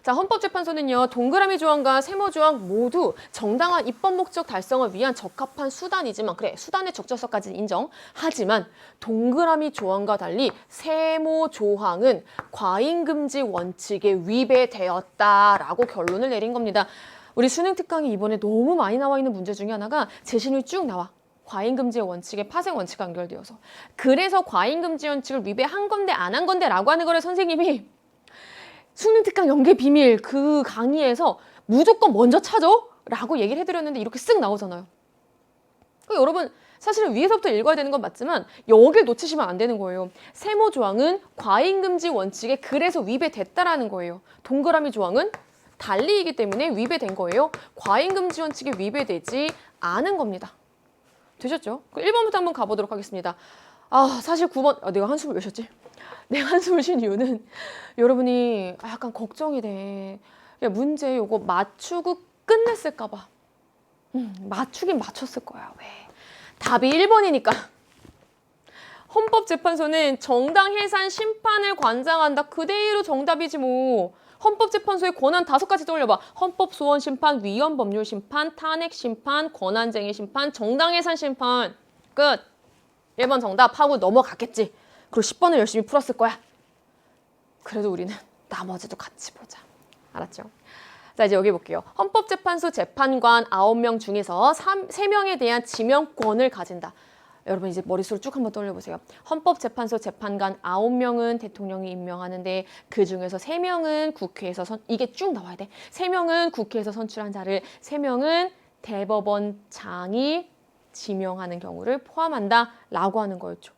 자, 헌법재판소는요. 동그라미 조항과 세모 조항 모두 정당한 입법 목적 달성을 위한 적합한 수단이지만 그래, 수단의 적절성까지는 인정. 하지만 동그라미 조항과 달리 세모 조항은 과잉금지 원칙에 위배되었다라고 결론을 내린 겁니다. 우리 수능 특강이 이번에 너무 많이 나와 있는 문제 중에 하나가 재신이 쭉 나와. 과잉금지의 원칙에 파생 원칙과 연결되어서 그래서 과잉금지 원칙을 위배한 건데 안 한 건데 라고 하는 거를 선생님이 수능 특강 연계 비밀 그 강의에서 무조건 먼저 찾아 라고 얘기를 해드렸는데 이렇게 쓱 나오잖아요. 그러니까 여러분 사실은 위에서부터 읽어야 되는 건 맞지만 여길 놓치시면 안 되는 거예요. 세모 조항은 과잉금지 원칙에 그래서 위배됐다라는 거예요. 동그라미 조항은 달리이기 때문에 위배된 거예요. 과잉금지 원칙에 위배되지 않은 겁니다. 되셨죠? 1번부터 한번 가보도록 하겠습니다. 사실 9번, 내가 한숨을 왜 쉬었지? 내가 한숨을 쉰 이유는 여러분이 약간 걱정이 돼. 야, 문제 요거 맞추고 끝냈을까 봐. 맞추긴 맞췄을 거야. 왜? 답이 1번이니까. 헌법재판소는 정당 해산 심판을 관장한다. 그대로 정답이지 뭐. 헌법재판소의 권한 5가지 떠올려봐. 헌법소원 심판, 위헌 법률 심판, 탄핵 심판, 권한쟁의 심판, 정당 해산 심판. 끝. 1번 정답 하고 넘어갔겠지. 그리고 10번을 열심히 풀었을 거야. 그래도 우리는 나머지도 같이 보자. 알았죠? 자, 이제 여기 볼게요. 헌법재판소 재판관 9명 중에서 3명에 대한 지명권을 가진다. 여러분 이제 머릿속을 쭉 한번 떠올려보세요. 헌법재판소 재판관 9명은 대통령이 임명하는데 그중에서 3명은 국회에서 이게 쭉 나와야 돼. 3명은 국회에서 선출한 자를 3명은 대법원장이 지명하는 경우를 포함한다 라고 하는 거였죠.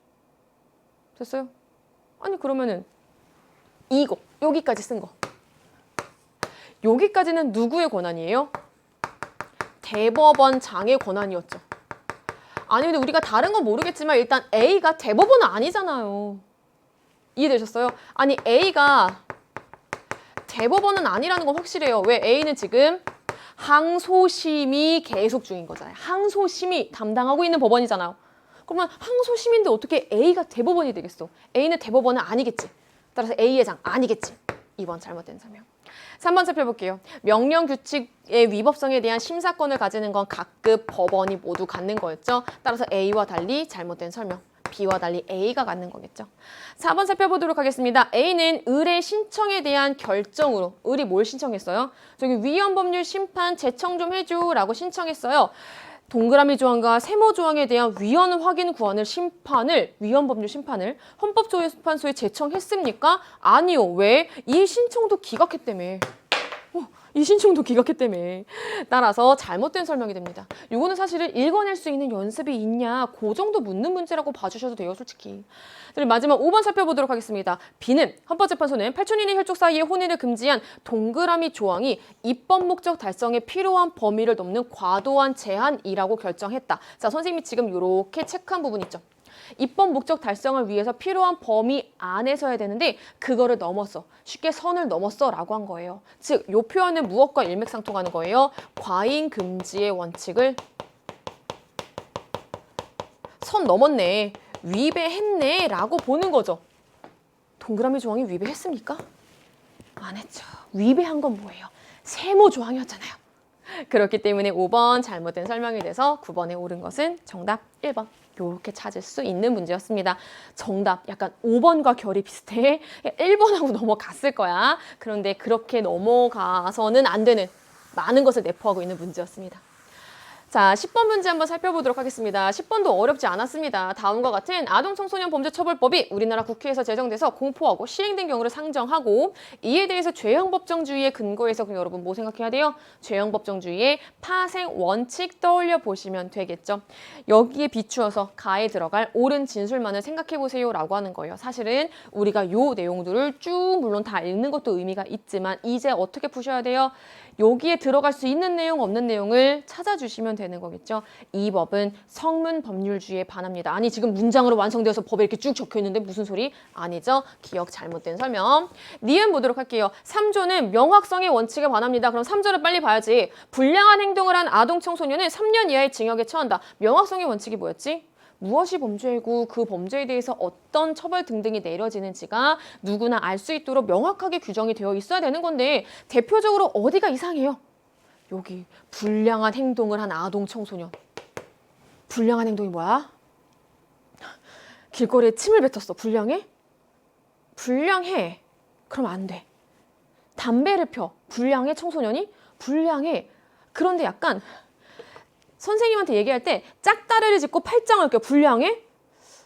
됐어요? 아니 그러면은 이거 여기까지 쓴 거. 여기까지는 누구의 권한이에요? 대법원장의 권한이었죠. 아니 근데 우리가 다른 건 모르겠지만 일단 A가 대법원은 아니잖아요. 이해되셨어요? 아니 A가 대법원은 아니라는 건 확실해요. 왜? A는 지금 항소심의 계속 중인 거잖아요. 항소심의 담당하고 있는 법원이잖아요. 그러면 항소심인데 어떻게 A가 대법원이 되겠어? A는 대법원은 아니겠지. 따라서 A의 장 아니겠지. 2번 잘못된 설명. 3번 살펴볼게요. 명령 규칙의 위법성에 대한 심사권을 가지는 건 각급 법원이 모두 갖는 거였죠. 따라서 A와 달리 잘못된 설명. B와 달리 A가 갖는 거겠죠. 4번 살펴보도록 하겠습니다. A는 을의 신청에 대한 결정으로 을이 뭘 신청했어요? 저기 위헌 법률 심판 제청 좀 해줘 라고 신청했어요. 동그라미 조항과 세모 조항에 대한 위헌 확인 구원을 위헌 법률 심판을 헌법재판소에 제청했습니까? 아니요. 왜? 이 신청도 기각했다며. 이 신청도 기각했다며. 따라서 잘못된 설명이 됩니다. 이거는 사실은 읽어낼 수 있는 연습이 있냐 그 정도 묻는 문제라고 봐주셔도 돼요. 솔직히. 그리고 마지막 5번 살펴보도록 하겠습니다. B는 헌법재판소는 8천 이내 혈족 사이의 혼인을 금지한 동그라미 조항이 입법 목적 달성에 필요한 범위를 넘는 과도한 제한이라고 결정했다. 자, 선생님이 지금 이렇게 체크한 부분 있죠. 입법 목적 달성을 위해서 필요한 범위 안에서 해야 되는데 그거를 넘었어. 쉽게 선을 넘었어 라고 한 거예요. 즉, 이 표현은 무엇과 일맥상통하는 거예요? 과잉 금지의 원칙을 선 넘었네, 위배했네 라고 보는 거죠. 동그라미 조항이 위배했습니까? 안 했죠. 위배한 건 뭐예요? 세모 조항이었잖아요. 그렇기 때문에 5번 잘못된 설명이 돼서 9번에 옳은 것은 정답 1번. 이렇게 찾을 수 있는 문제였습니다. 정답 약간 5번과 결이 비슷해. 1번하고 넘어갔을 거야. 그런데 그렇게 넘어가서는 안 되는 많은 것을 내포하고 있는 문제였습니다. 자, 10번 문제 한번 살펴보도록 하겠습니다. 10번도 어렵지 않았습니다. 다음과 같은 아동청소년 범죄처벌법이 우리나라 국회에서 제정돼서 공포하고 시행된 경우를 상정하고 이에 대해서 죄형법정주의에 근거해서 여러분 뭐 생각해야 돼요? 죄형법정주의의 파생 원칙 떠올려 보시면 되겠죠. 여기에 비추어서 가에 들어갈 옳은 진술만을 생각해 보세요 라고 하는 거예요. 사실은 우리가 요 내용들을 쭉 물론 다 읽는 것도 의미가 있지만 이제 어떻게 푸셔야 돼요? 여기에 들어갈 수 있는 내용, 없는 내용을 찾아주시면 되는 거겠죠. 이 법은 성문 법률주의에 반합니다. 아니 지금 문장으로 완성되어서 법에 이렇게 쭉 적혀 있는데 무슨 소리? 아니죠. 기억 잘못된 설명. 니은 보도록 할게요. 3조는 명확성의 원칙에 반합니다. 그럼 3조를 빨리 봐야지. 불량한 행동을 한 아동 청소년은 3년 이하의 징역에 처한다. 명확성의 원칙이 뭐였지? 무엇이 범죄이고 그 범죄에 대해서 어떤 처벌 등등이 내려지는지가 누구나 알 수 있도록 명확하게 규정이 되어 있어야 되는 건데 대표적으로 어디가 이상해요? 여기 불량한 행동을 한 아동 청소년. 불량한 행동이 뭐야? 길거리에 침을 뱉었어. 불량해? 불량해. 그럼 안 돼. 담배를 펴. 불량해 청소년이? 불량해. 그런데 약간 선생님한테 얘기할 때 짝다리를 짚고 팔짱을 껴. 불량해?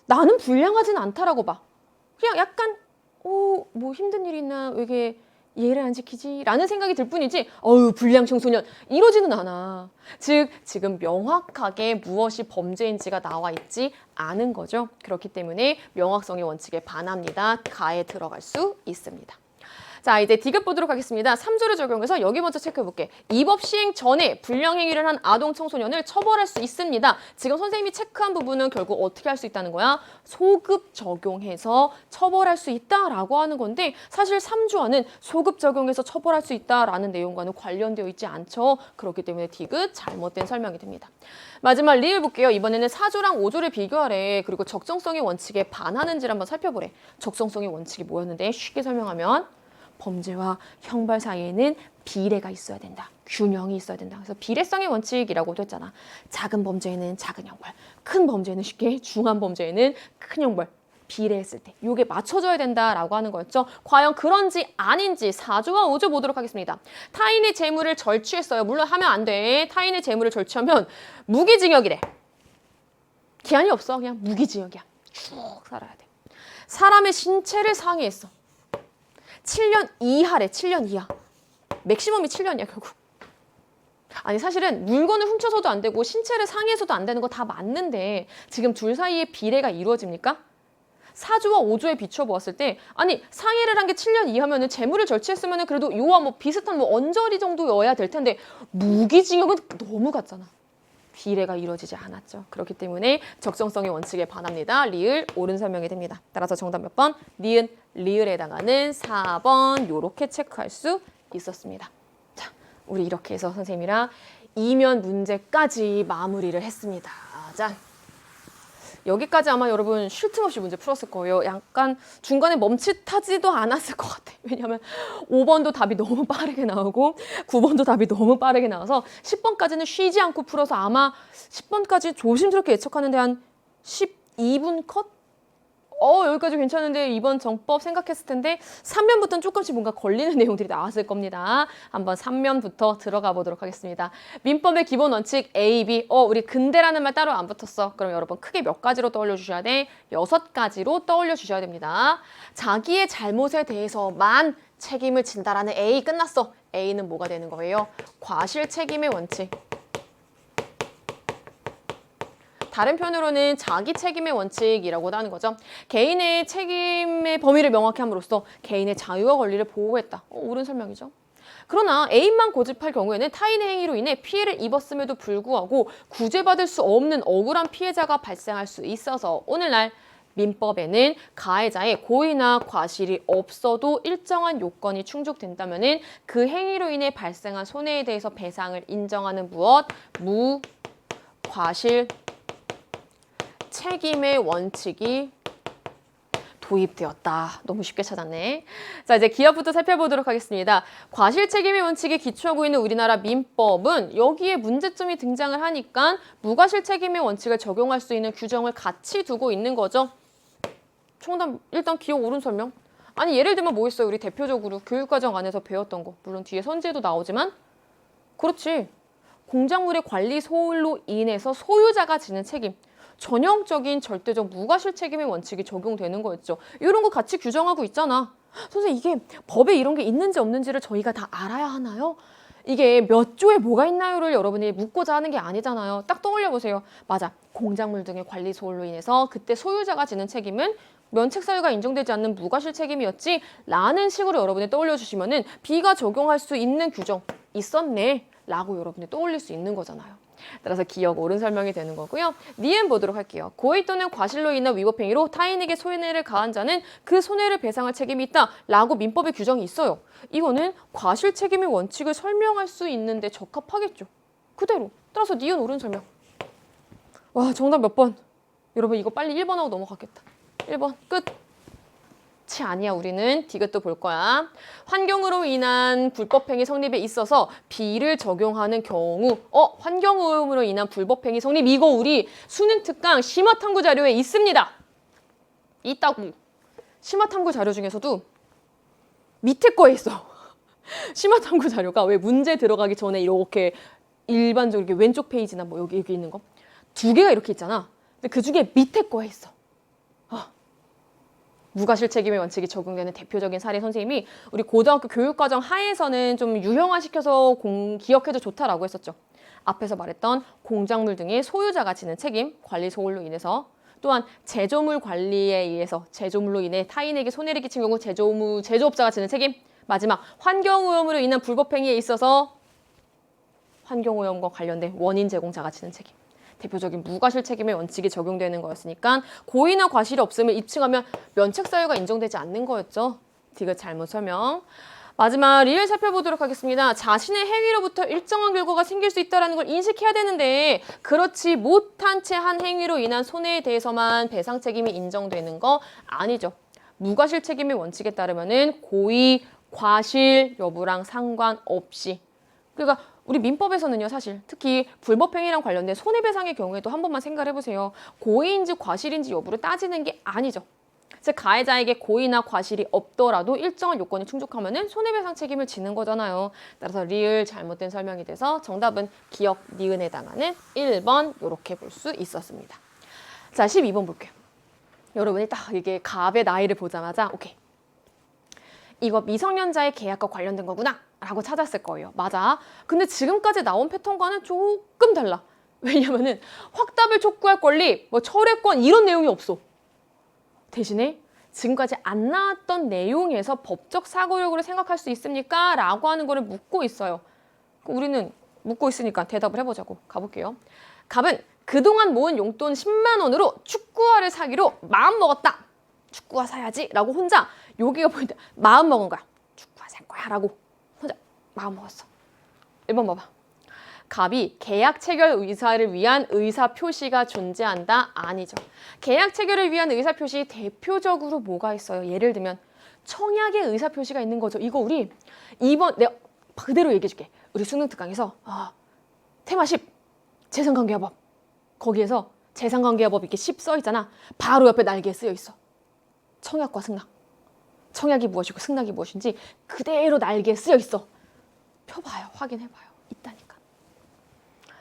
나는 불량하지는 않다라고 봐. 그냥 약간 뭐 힘든 일 있나? 왜 이게 예를 안 지키지? 라는 생각이 들 뿐이지 불량 청소년 이러지는 않아. 즉 지금 명확하게 무엇이 범죄인지가 나와 있지 않은 거죠. 그렇기 때문에 명확성의 원칙에 반합니다. 가에 들어갈 수 있습니다. 자, 이제 디귿 보도록 하겠습니다. 3조를 적용해서 여기 먼저 체크해볼게. 입법 시행 전에 불량행위를 한 아동 청소년을 처벌할 수 있습니다. 지금 선생님이 체크한 부분은 결국 어떻게 할 수 있다는 거야? 소급 적용해서 처벌할 수 있다라고 하는 건데 사실 3조와는 소급 적용해서 처벌할 수 있다라는 내용과는 관련되어 있지 않죠. 그렇기 때문에 디귿 잘못된 설명이 됩니다. 마지막 리을 볼게요. 이번에는 4조랑 5조를 비교하래. 그리고 적정성의 원칙에 반하는지를 한번 살펴보래. 적정성의 원칙이 뭐였는데 쉽게 설명하면 범죄와 형벌 사이에는 비례가 있어야 된다. 균형이 있어야 된다. 그래서 비례성의 원칙이라고도 했잖아. 작은 범죄에는 작은 형벌, 큰 범죄에는 쉽게 중한 범죄에는 큰 형벌. 비례했을 때 이게 맞춰져야 된다라고 하는 거였죠. 과연 그런지 아닌지 4조와 5조 보도록 하겠습니다. 타인의 재물을 절취했어요. 물론 하면 안 돼. 타인의 재물을 절취하면 무기징역이래. 기한이 없어. 그냥 무기징역이야. 쭉 살아야 돼. 사람의 신체를 상해했어. 7년 이하래. 7년 이하. 맥시멈이 7년이야 결국. 아니 사실은 물건을 훔쳐서도 안 되고 신체를 상해서도 안 되는 거 다 맞는데 지금 둘 사이에 비례가 이루어집니까? 4조와 5조에 비춰보았을 때 아니 상해를 한 게 7년 이하면은 재물을 절취했으면은 그래도 요와 뭐 비슷한 뭐 언저리 정도여야 될 텐데 무기징역은 너무 같잖아. 비례가 이루어지지 않았죠. 그렇기 때문에 적정성의 원칙에 반합니다. 리을 옳은 설명이 됩니다. 따라서 정답 몇 번? 니은 리을에 해당하는 4번 요렇게 체크할 수 있었습니다. 자, 우리 이렇게 해서 선생님이랑 이면 문제까지 마무리를 했습니다. 자. 여기까지 아마 여러분 쉴 틈 없이 문제 풀었을 거예요. 약간 중간에 멈칫하지도 않았을 것 같아요. 왜냐하면 5번도 답이 너무 빠르게 나오고 9번도 답이 너무 빠르게 나와서 10번까지는 쉬지 않고 풀어서 아마 10번까지 조심스럽게 예측하는데 한 12분 컷? 여기까지 괜찮은데 이번 정법 생각했을 텐데 3면부터는 조금씩 뭔가 걸리는 내용들이 나왔을 겁니다. 한번 3면부터 들어가 보도록 하겠습니다. 민법의 기본 원칙 A, B. 우리 근대라는 말 따로 안 붙었어. 그럼 여러분 크게 몇 가지로 떠올려 주셔야 돼? 6가지로 떠올려 주셔야 됩니다. 자기의 잘못에 대해서만 책임을 진다라는 A 끝났어. A는 뭐가 되는 거예요? 과실 책임의 원칙. 다른 편으로는 자기 책임의 원칙이라고도 하는 거죠. 개인의 책임의 범위를 명확히 함으로써 개인의 자유와 권리를 보호했다. 옳은 설명이죠. 그러나 애인만 고집할 경우에는 타인의 행위로 인해 피해를 입었음에도 불구하고 구제받을 수 없는 억울한 피해자가 발생할 수 있어서 오늘날 민법에는 가해자의 고의나 과실이 없어도 일정한 요건이 충족된다면 그 행위로 인해 발생한 손해에 대해서 배상을 인정하는 무엇? 과실 책임의 원칙이 도입되었다. 너무 쉽게 찾았네. 자, 이제 기업부터 살펴보도록 하겠습니다. 과실 책임의 원칙에 기초하고 있는 우리나라 민법은 여기에 문제점이 등장을 하니까 무과실 책임의 원칙을 적용할 수 있는 규정을 같이 두고 있는 거죠. 정답 일단 기억 옳은 설명. 아니 예를 들면 뭐 있어요? 우리 대표적으로 교육과정 안에서 배웠던 거. 물론 뒤에 선지에도 나오지만 그렇지. 공작물의 관리 소홀로 인해서 소유자가 지는 책임. 전형적인 절대적 무과실 책임의 원칙이 적용되는 거였죠. 이런 거 같이 규정하고 있잖아. 선생님 이게 법에 이런 게 있는지 없는지를 저희가 다 알아야 하나요? 이게 몇 조에 뭐가 있나요를 여러분이 묻고자 하는 게 아니잖아요. 딱 떠올려 보세요. 맞아. 공작물 등의 관리 소홀로 인해서 그때 소유자가 지는 책임은 면책 사유가 인정되지 않는 무과실 책임이었지 라는 식으로 여러분이 떠올려 주시면은 B가 적용할 수 있는 규정 있었네 라고 여러분이 떠올릴 수 있는 거잖아요. 따라서 기억 옳은 설명이 되는 거고요. 니은 보도록 할게요. 고의 또는 과실로 인한 위법행위로 타인에게 손해를 가한 자는 그 손해를 배상할 책임이 있다 라고 민법의 규정이 있어요. 이거는 과실 책임의 원칙을 설명할 수 있는데 적합하겠죠. 그대로. 따라서 니은 옳은 설명. 와 정답 몇 번? 여러분 이거 빨리 1번하고 넘어갔겠다. 1번 끝. 치 아니야. 우리는 디귿도 볼 거야. 환경으로 인한 불법행위 성립에 있어서 B를 적용하는 경우 환경오염으로 인한 불법행위 성립 이거 우리 수능 특강 심화탐구 자료에 있습니다. 있다고. 심화탐구 자료 중에서도 밑에 거에 있어. 심화탐구 자료가 왜 문제 들어가기 전에 이렇게 일반적으로 이렇게 왼쪽 페이지나 뭐 여기 있는 거 2개가 이렇게 있잖아. 근데 그 중에 밑에 거에 있어. 무과실 책임의 원칙이 적용되는 대표적인 사례 선생님이 우리 고등학교 교육과정 하에서는 좀 유형화시켜서 기억해도 좋다라고 했었죠. 앞에서 말했던 공작물 등의 소유자가 지는 책임, 관리 소홀로 인해서 또한 제조물 관리에 의해서 제조물로 인해 타인에게 손해를 끼친 경우 제조업자가 지는 책임, 마지막 환경오염으로 인한 불법행위에 있어서 환경오염과 관련된 원인 제공자가 지는 책임. 대표적인 무과실 책임의 원칙이 적용되는 거였으니까 고의나 과실이 없음을 입증하면 면책 사유가 인정되지 않는 거였죠. 디귿 잘못 설명. 마지막 리을 살펴보도록 하겠습니다. 자신의 행위로부터 일정한 결과가 생길 수 있다는 걸 인식해야 되는데 그렇지 못한 채 한 행위로 인한 손해에 대해서만 배상 책임이 인정되는 거 아니죠. 무과실 책임의 원칙에 따르면은 고의, 과실 여부랑 상관없이. 그러니까 우리 민법에서는요, 사실 특히 불법행위랑 관련된 손해배상의 경우에도 한 번만 생각을 해보세요. 고의인지 과실인지 여부를 따지는 게 아니죠. 즉 가해자에게 고의나 과실이 없더라도 일정한 요건이 충족하면은 손해배상 책임을 지는 거잖아요. 따라서 리을 잘못된 설명이 돼서 정답은 기억 니은에 해당하는 1번 이렇게 볼 수 있었습니다. 자, 12번 볼게요. 여러분이 딱 이게 갑의 나이를 보자마자 오케이. 이거 미성년자의 계약과 관련된 거구나 라고 찾았을 거예요. 맞아. 근데 지금까지 나온 패턴과는 조금 달라. 왜냐면은 확답을 촉구할 권리, 뭐 철회권 이런 내용이 없어. 대신에 지금까지 안 나왔던 내용에서 법적 사고력으로 생각할 수 있습니까? 라고 하는 거를 묻고 있어요. 우리는 묻고 있으니까 대답을 해보자고. 가볼게요. 갑은 그동안 모은 용돈 10만 원으로 축구화를 사기로 마음먹었다. 축구화 사야지 라고 혼자 여기가 포인트. 마음 먹은 거야. 축구화 살 거야 라고 혼자 마음 먹었어. 1번 봐봐. 갑이 계약 체결 의사를 위한 의사 표시가 존재한다? 아니죠. 계약 체결을 위한 의사 표시 대표적으로 뭐가 있어요? 예를 들면 청약의 의사 표시가 있는 거죠. 이거 우리 2번 내가 그대로 얘기해 줄게. 우리 수능 특강에서 테마 10 재산관계화법 거기에서 재산관계화법 이렇게 10 써 있잖아. 바로 옆에 날개에 쓰여 있어. 청약과 승낙. 청약이 무엇이고 승낙이 무엇인지 그대로 날개에 쓰여 있어. 펴봐요. 확인해봐요. 있다니까.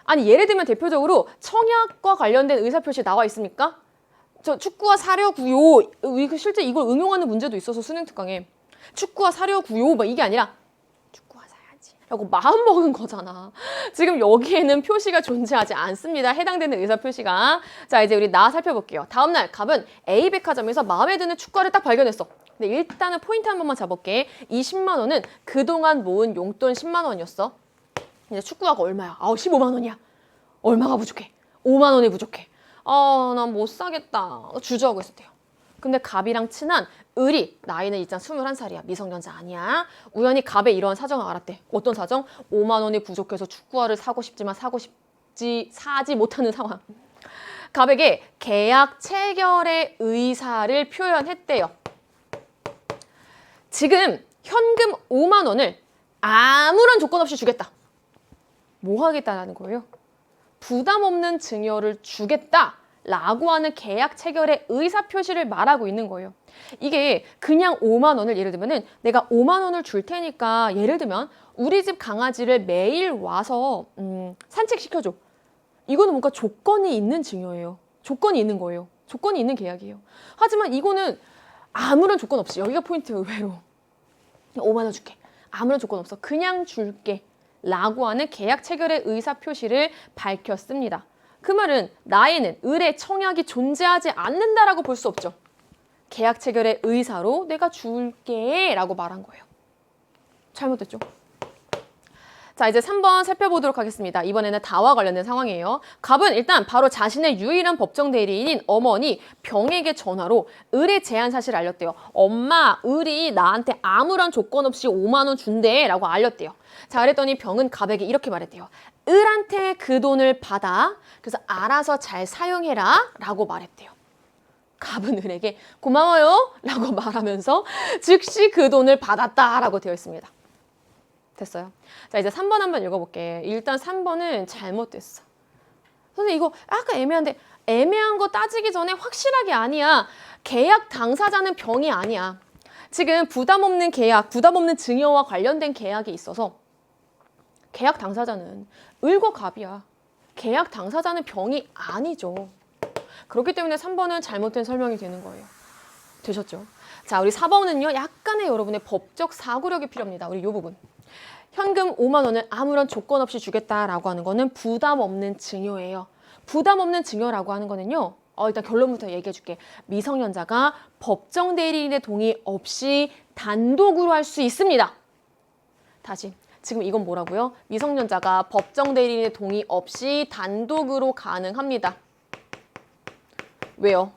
아니 예를 들면 대표적으로 청약과 관련된 의사표시 나와 있습니까? 저 축구화 사려구요. 실제 이걸 응용하는 문제도 있어서 수능 특강에 축구화 사려구요 막 이게 아니라 축구화 사야지 라고 마음먹은 거잖아. 지금 여기에는 표시가 존재하지 않습니다. 해당되는 의사표시가. 자 이제 우리 나 살펴볼게요. 다음날 갑은 A백화점에서 마음에 드는 축구화를 딱 발견했어. 근데 일단은 포인트 한 번만 잡을게. 이 10만 원은 그동안 모은 용돈 10만 원이었어. 이제 축구화가 얼마야? 15만 원이야. 얼마가 부족해? 5만 원이 부족해. 난 못 사겠다. 주저하고 있었대요. 근데 갑이랑 친한 을이 나이는 일단 21살이야. 미성년자 아니야. 우연히 갑의 이런 사정을 알았대. 어떤 사정? 5만 원이 부족해서 축구화를 사고 싶지만 사지 못하는 상황. 갑에게 계약 체결의 의사를 표현했대요. 지금 현금 5만 원을 아무런 조건 없이 주겠다. 뭐 하겠다라는 거예요? 부담 없는 증여를 주겠다라고 하는 계약 체결의 의사표시를 말하고 있는 거예요. 이게 그냥 5만 원을 예를 들면은 내가 5만 원을 줄 테니까 예를 들면 우리 집 강아지를 매일 와서 산책시켜줘. 이거는 뭔가 조건이 있는 증여예요. 조건이 있는 거예요. 조건이 있는 계약이에요. 하지만 이거는 아무런 조건 없이 여기가 포인트예요. 의외로 5만 원 줄게. 아무런 조건 없어. 그냥 줄게. 라고 하는 계약 체결의 의사 표시를 밝혔습니다. 그 말은 나에는 을의 청약이 존재하지 않는다라고 볼 수 없죠. 계약 체결의 의사로 내가 줄게 라고 말한 거예요. 잘못됐죠? 자 이제 3번 살펴보도록 하겠습니다. 이번에는 다와 관련된 상황이에요. 갑은 일단 바로 자신의 유일한 법정 대리인인 어머니 병에게 전화로 을의 제안 사실을 알렸대요. 엄마, 을이 나한테 아무런 조건 없이 5만 원 준대 라고 알렸대요. 자 그랬더니 병은 갑에게 이렇게 말했대요. 을한테 그 돈을 받아 그래서 알아서 잘 사용해라 라고 말했대요. 갑은 을에게 고마워요 라고 말하면서 즉시 그 돈을 받았다 라고 되어 있습니다. 됐어요. 자 이제 3번 한번 읽어볼게. 일단 3번은 잘못됐어. 선생님 이거 약간 애매한데 애매한 거 따지기 전에 확실하게 아니야. 계약 당사자는 병이 아니야. 지금 부담 없는 계약, 부담 없는 증여와 관련된 계약이 있어서 계약 당사자는 을과 갑이야. 계약 당사자는 병이 아니죠. 그렇기 때문에 3번은 잘못된 설명이 되는 거예요. 되셨죠? 자 우리 4번은요. 약간의 여러분의 법적 사고력이 필요합니다. 우리 이 부분. 현금 5만 원을 아무런 조건 없이 주겠다라고 하는 거는 부담 없는 증여예요. 부담 없는 증여라고 하는 거는요. 일단 결론부터 얘기해 줄게. 미성년자가 법정 대리인의 동의 없이 단독으로 할 수 있습니다. 다시. 지금 이건 뭐라고요? 미성년자가 법정 대리인의 동의 없이 단독으로 가능합니다. 왜요?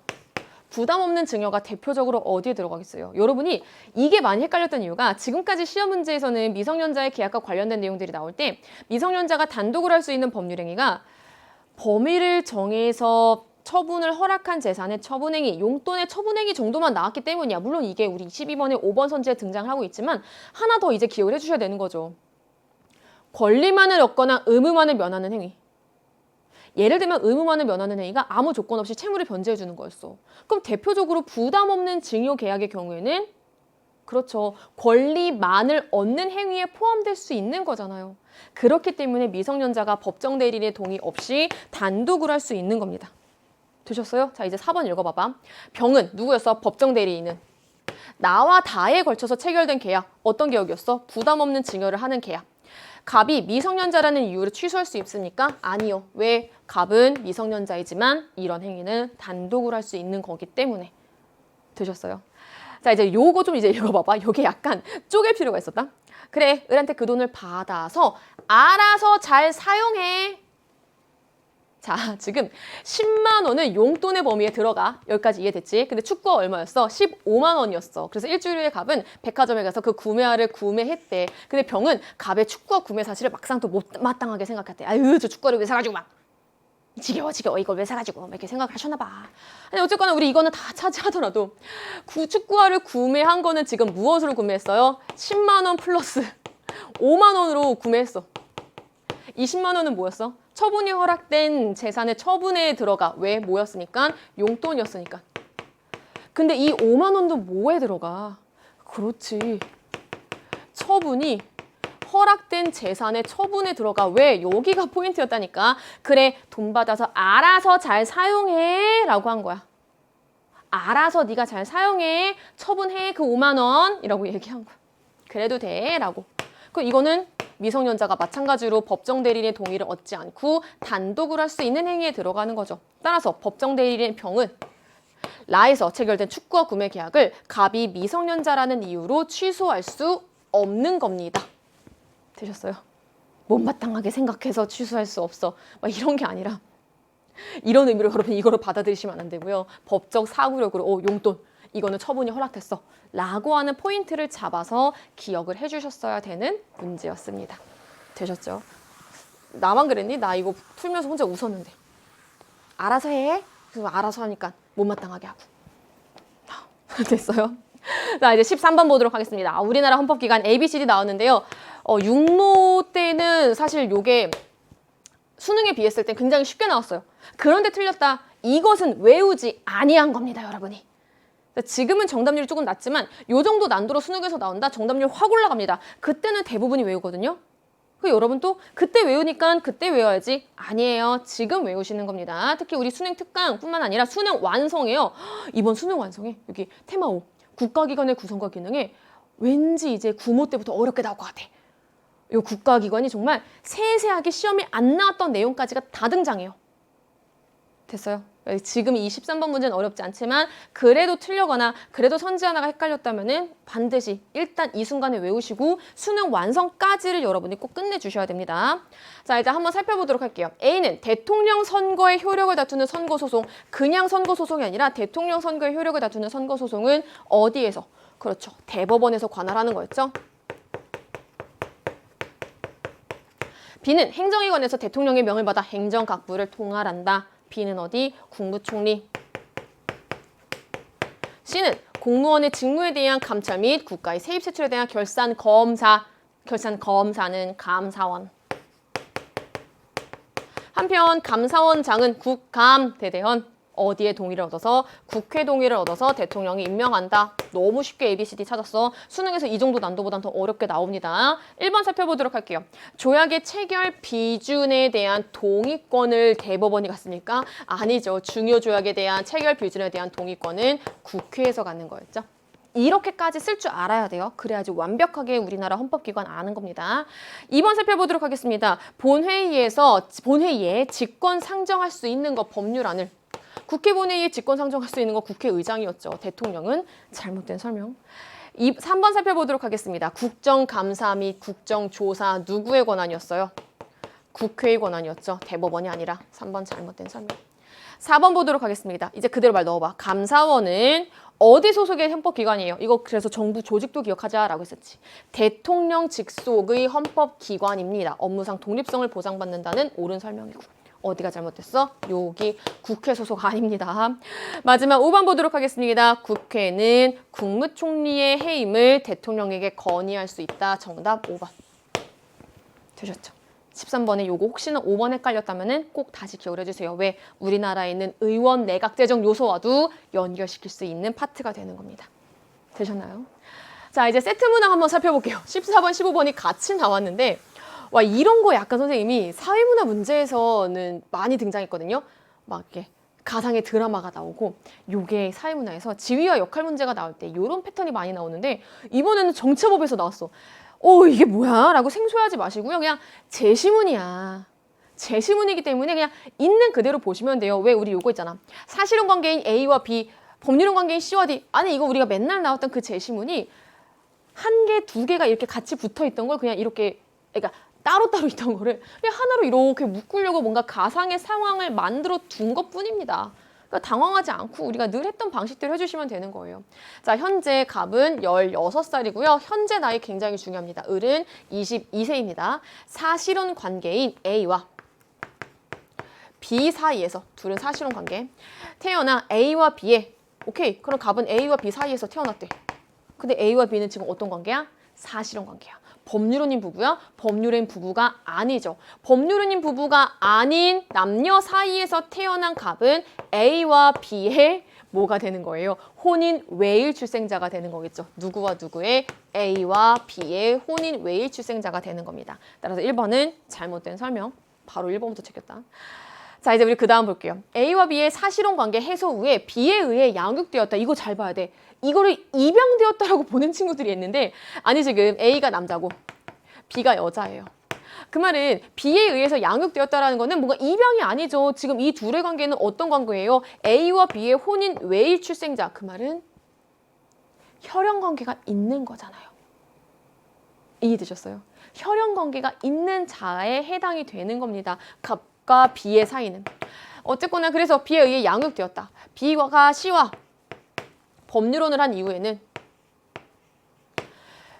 부담 없는 증여가 대표적으로 어디에 들어가겠어요? 여러분이 이게 많이 헷갈렸던 이유가 지금까지 시험 문제에서는 미성년자의 계약과 관련된 내용들이 나올 때 미성년자가 단독으로 할 수 있는 법률행위가 범위를 정해서 처분을 허락한 재산의 처분행위, 용돈의 처분행위 정도만 나왔기 때문이야. 물론 이게 우리 22번에 5번 선지에 등장하고 있지만 하나 더 이제 기억을 해주셔야 되는 거죠. 권리만을 얻거나 의무만을 면하는 행위. 예를 들면 의무만을 면하는 행위가 아무 조건 없이 채무를 변제해 주는 거였어. 그럼 대표적으로 부담 없는 증여 계약의 경우에는 그렇죠. 권리만을 얻는 행위에 포함될 수 있는 거잖아요. 그렇기 때문에 미성년자가 법정 대리인의 동의 없이 단독으로 할 수 있는 겁니다. 되셨어요? 자, 이제 4번 읽어봐봐. 병은 누구였어? 법정 대리인은. 나와 다에 걸쳐서 체결된 계약. 어떤 계약이었어? 부담 없는 증여를 하는 계약. 갑이 미성년자라는 이유로 취소할 수 있습니까? 아니요. 왜? 갑은 미성년자이지만 이런 행위는 단독으로 할 수 있는 거기 때문에. 되셨어요? 자, 이제 요거 좀 이제 읽어봐봐. 요게 약간 쪼갤 필요가 있었다. 그래, 을한테 그 돈을 받아서 알아서 잘 사용해. 자, 지금 10만 원은 용돈의 범위에 들어가. 여기까지 이해됐지? 근데 축구가 얼마였어? 15만 원이었어. 그래서 일주일 후에 갑은 백화점에 가서 그 구매화를 구매했대. 근데 병은 갑의 축구화 구매 사실을 막상 또 못마땅하게 생각했대. 아유, 저 축구화를 왜 사가지고 막 지겨워 이걸 왜 사가지고 막 이렇게 생각을 하셨나 봐. 아니 어쨌거나 우리 이거는 다 차지하더라도 축구화를 구매한 거는 지금 무엇으로 구매했어요? 10만 원 플러스 5만 원으로 구매했어. 20만 원은 뭐였어? 처분이 허락된 재산의 처분에 들어가. 왜? 뭐였으니까? 용돈이었으니까. 근데 이 5만 원도 뭐에 들어가? 그렇지. 처분이 허락된 재산의 처분에 들어가. 왜? 여기가 포인트였다니까. 그래, 돈 받아서 알아서 잘 사용해 라고 한 거야. 알아서 네가 잘 사용해. 처분해 그 5만 원이라고 얘기한 거야. 그래도 돼 라고. 그럼 이거는 미성년자가 마찬가지로 법정 대리인의 동의를 얻지 않고 단독으로 할 수 있는 행위에 들어가는 거죠. 따라서 법정 대리인의 병은 라에서 체결된 축구화 구매 계약을 갑이 미성년자라는 이유로 취소할 수 없는 겁니다. 되셨어요? 못마땅하게 생각해서 취소할 수 없어. 막 이런 게 아니라 이런 의미로 여러분 이거를 받아들이시면 안 되고요. 법적 사고력으로 용돈 이거는 처분이 허락됐어 라고 하는 포인트를 잡아서 기억을 해주셨어야 되는 문제였습니다. 되셨죠? 나만 그랬니? 나 이거 풀면서 혼자 웃었는데. 알아서 해. 그래서 알아서 하니까 못마땅하게 하고. 됐어요? 자, 이제 13번 보도록 하겠습니다. 우리나라 헌법기관 ABCD 나왔는데요. 육모 때는 사실 요게 수능에 비했을 때 굉장히 쉽게 나왔어요. 그런데 틀렸다. 이것은 외우지 아니한 겁니다, 여러분이. 지금은 정답률이 조금 낮지만 요 정도 난도로 수능에서 나온다. 정답률 확 올라갑니다. 그때는 대부분이 외우거든요. 여러분 또 그때 외우니까 그때 외워야지. 아니에요. 지금 외우시는 겁니다. 특히 우리 수능 특강뿐만 아니라 수능 완성이에요. 이번 수능 완성에 여기 테마 5 국가기관의 구성과 기능에 왠지 이제 구모 때부터 어렵게 나올 것 같아. 이 국가기관이 정말 세세하게 시험에 안 나왔던 내용까지가 다 등장해요. 됐어요? 지금 이 13번 문제는 어렵지 않지만 그래도 틀려거나 그래도 선지 하나가 헷갈렸다면 반드시 일단 이 순간에 외우시고 수능 완성까지를 여러분이 꼭 끝내주셔야 됩니다. 자, 이제 한번 살펴보도록 할게요. A는 대통령 선거의 효력을 다투는 선거소송. 그냥 선거소송이 아니라 대통령 선거의 효력을 다투는 선거소송은 어디에서? 그렇죠. 대법원에서 관할하는 거였죠. B는 행정기관에서 대통령의 명을 받아 행정각부를 통할한다. B는 어디? 국무총리. C는 공무원의 직무에 대한 감찰 및 국가의 세입 세출에 대한 결산 검사. 결산 검사는 감사원. 한편 감사원장은 국감대대헌. 어디에 동의를 얻어서? 국회 동의를 얻어서 대통령이 임명한다. 너무 쉽게 ABCD 찾았어. 수능에서 이 정도 난도보단 더 어렵게 나옵니다. 1번 살펴보도록 할게요. 조약의 체결 비준에 대한 동의권을 대법원이 갖습니까? 아니죠. 중요조약에 대한 체결 비준에 대한 동의권은 국회에서 갖는 거였죠. 이렇게까지 쓸 줄 알아야 돼요. 그래야지 완벽하게 우리나라 헌법기관 아는 겁니다. 2번 살펴보도록 하겠습니다. 본회의에 직권 상정할 수 있는 거 법률안을 국회 본회의에 직권 상정할 수 있는 거 국회의장이었죠. 대통령은 잘못된 설명. 3번 살펴보도록 하겠습니다. 국정감사 및 국정조사 누구의 권한이었어요? 국회의 권한이었죠. 대법원이 아니라 3번 잘못된 설명. 4번 보도록 하겠습니다. 이제 그대로 말 넣어봐. 감사원은 어디 소속의 헌법기관이에요? 이거 그래서 정부 조직도 기억하자라고 했었지. 대통령 직속의 헌법기관입니다. 업무상 독립성을 보장받는다는 옳은 설명이고. 어디가 잘못됐어? 여기 국회 소속 아닙니다. 마지막 5번 보도록 하겠습니다. 국회는 국무총리의 해임을 대통령에게 건의할 수 있다. 정답 5번. 되셨죠? 13번에 요거 혹시나 5번 헷갈렸다면 꼭 다시 기억을 해주세요. 왜? 우리나라에 있는 의원 내각제정 요소와도 연결시킬 수 있는 파트가 되는 겁니다. 되셨나요? 자, 이제 세트 문항 한번 살펴볼게요. 14번, 15번이 같이 나왔는데 와, 이런 거 약간 선생님이 사회문화 문제에서는 많이 등장했거든요. 막 이렇게 가상의 드라마가 나오고 요게 사회문화에서 지위와 역할 문제가 나올 때 이런 패턴이 많이 나오는데 이번에는 정치법에서 나왔어. 이게 뭐야? 라고 생소해하지 마시고요. 그냥 제시문이야. 제시문이기 때문에 그냥 있는 그대로 보시면 돼요. 왜? 우리 요거 있잖아. 사실혼 관계인 A와 B, 법률혼 관계인 C와 D. 아니 이거 우리가 맨날 나왔던 그 제시문이 한 개, 두 개가 이렇게 같이 붙어 있던 걸 그냥 이렇게 그러니까 따로따로 있던 거를 그냥 하나로 이렇게 묶으려고 뭔가 가상의 상황을 만들어 둔 것뿐입니다. 그러니까 당황하지 않고 우리가 늘 했던 방식대로 해주시면 되는 거예요. 자, 현재 갑은 16살이고요. 현재 나이 굉장히 중요합니다. 을은 22세입니다. 사실혼 관계인 A와 B 사이에서 둘은 사실혼 관계. 태어나 A와 B에 오케이. 그럼 갑은 A와 B 사이에서 태어났대. 근데 A와 B는 지금 어떤 관계야? 사실혼 관계야. 법률혼인 부부야? 법률혼 부부가 아니죠. 법률혼인 부부가 아닌 남녀 사이에서 태어난 갑은 A와 B의 뭐가 되는 거예요? 혼인 외일 출생자가 되는 거겠죠. 누구와 누구의? A와 B의 혼인 외일 출생자가 되는 겁니다. 따라서 1번은 잘못된 설명. 바로 1번부터 챙겼다. 자, 이제 우리 그 다음 볼게요. A와 B의 사실혼 관계 해소 후에 B에 의해 양육되었다. 이거 잘 봐야 돼. 이거를 입양되었다라고 보는 친구들이 있는데 아니 지금 A가 남자고 B가 여자예요. 그 말은 B에 의해서 양육되었다라는 거는 뭔가 입양이 아니죠. 지금 이 둘의 관계는 어떤 관계예요? A와 B의 혼인 외일 출생자. 그 말은 혈연 관계가 있는 거잖아요. 이해되셨어요? 혈연 관계가 있는 자에 해당이 되는 겁니다. 갑과 B의 사이는. 어쨌거나 그래서 B에 의해 양육되었다. B가 C와 법률혼을 한 이후에는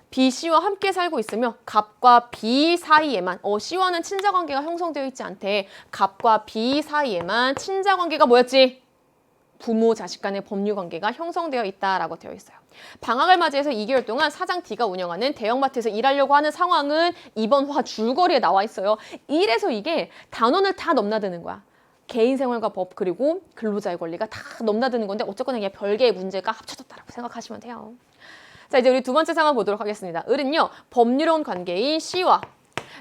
B, C와 함께 살고 있으며 갑과 B 사이에만 C와는 친자관계가 형성되어 있지 않대. 갑과 B 사이에만 친자관계가 뭐였지? 부모, 자식 간의 법률관계가 형성되어 있다라고 되어 있어요. 방학을 맞이해서 2개월 동안 사장 D가 운영하는 대형마트에서 일하려고 하는 상황은 이번 화 줄거리에 나와 있어요. 이래서 이게 단원을 다 넘나드는 거야. 개인생활과 법 그리고 근로자의 권리가 다 넘나드는 건데 어쨌거나 그냥 별개의 문제가 합쳐졌다라고 생각하시면 돼요. 자, 이제 우리 두 번째 상황 보도록 하겠습니다. 을은요, 법률혼 관계인 C와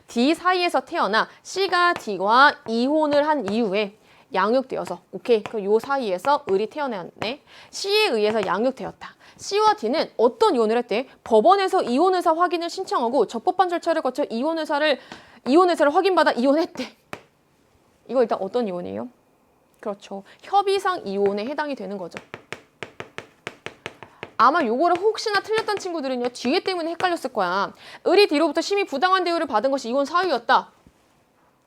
D 사이에서 태어나 C가 D와 이혼을 한 이후에 양육되어서 오케이, 그럼 요 사이에서 을이 태어났네. C에 의해서 양육되었다. C와 D는 어떤 이혼을 했대? 법원에서 이혼 의사 확인을 신청하고 적법한 절차를 거쳐 이혼 의사를 확인받아 이혼했대. 이거 일단 어떤 이혼이에요? 그렇죠. 협의상 이혼에 해당이 되는 거죠. 아마 요거를 혹시나 틀렸던 친구들은요. 뒤에 때문에 헷갈렸을 거야. 을이 D로부터 심히 부당한 대우를 받은 것이 이혼 사유였다.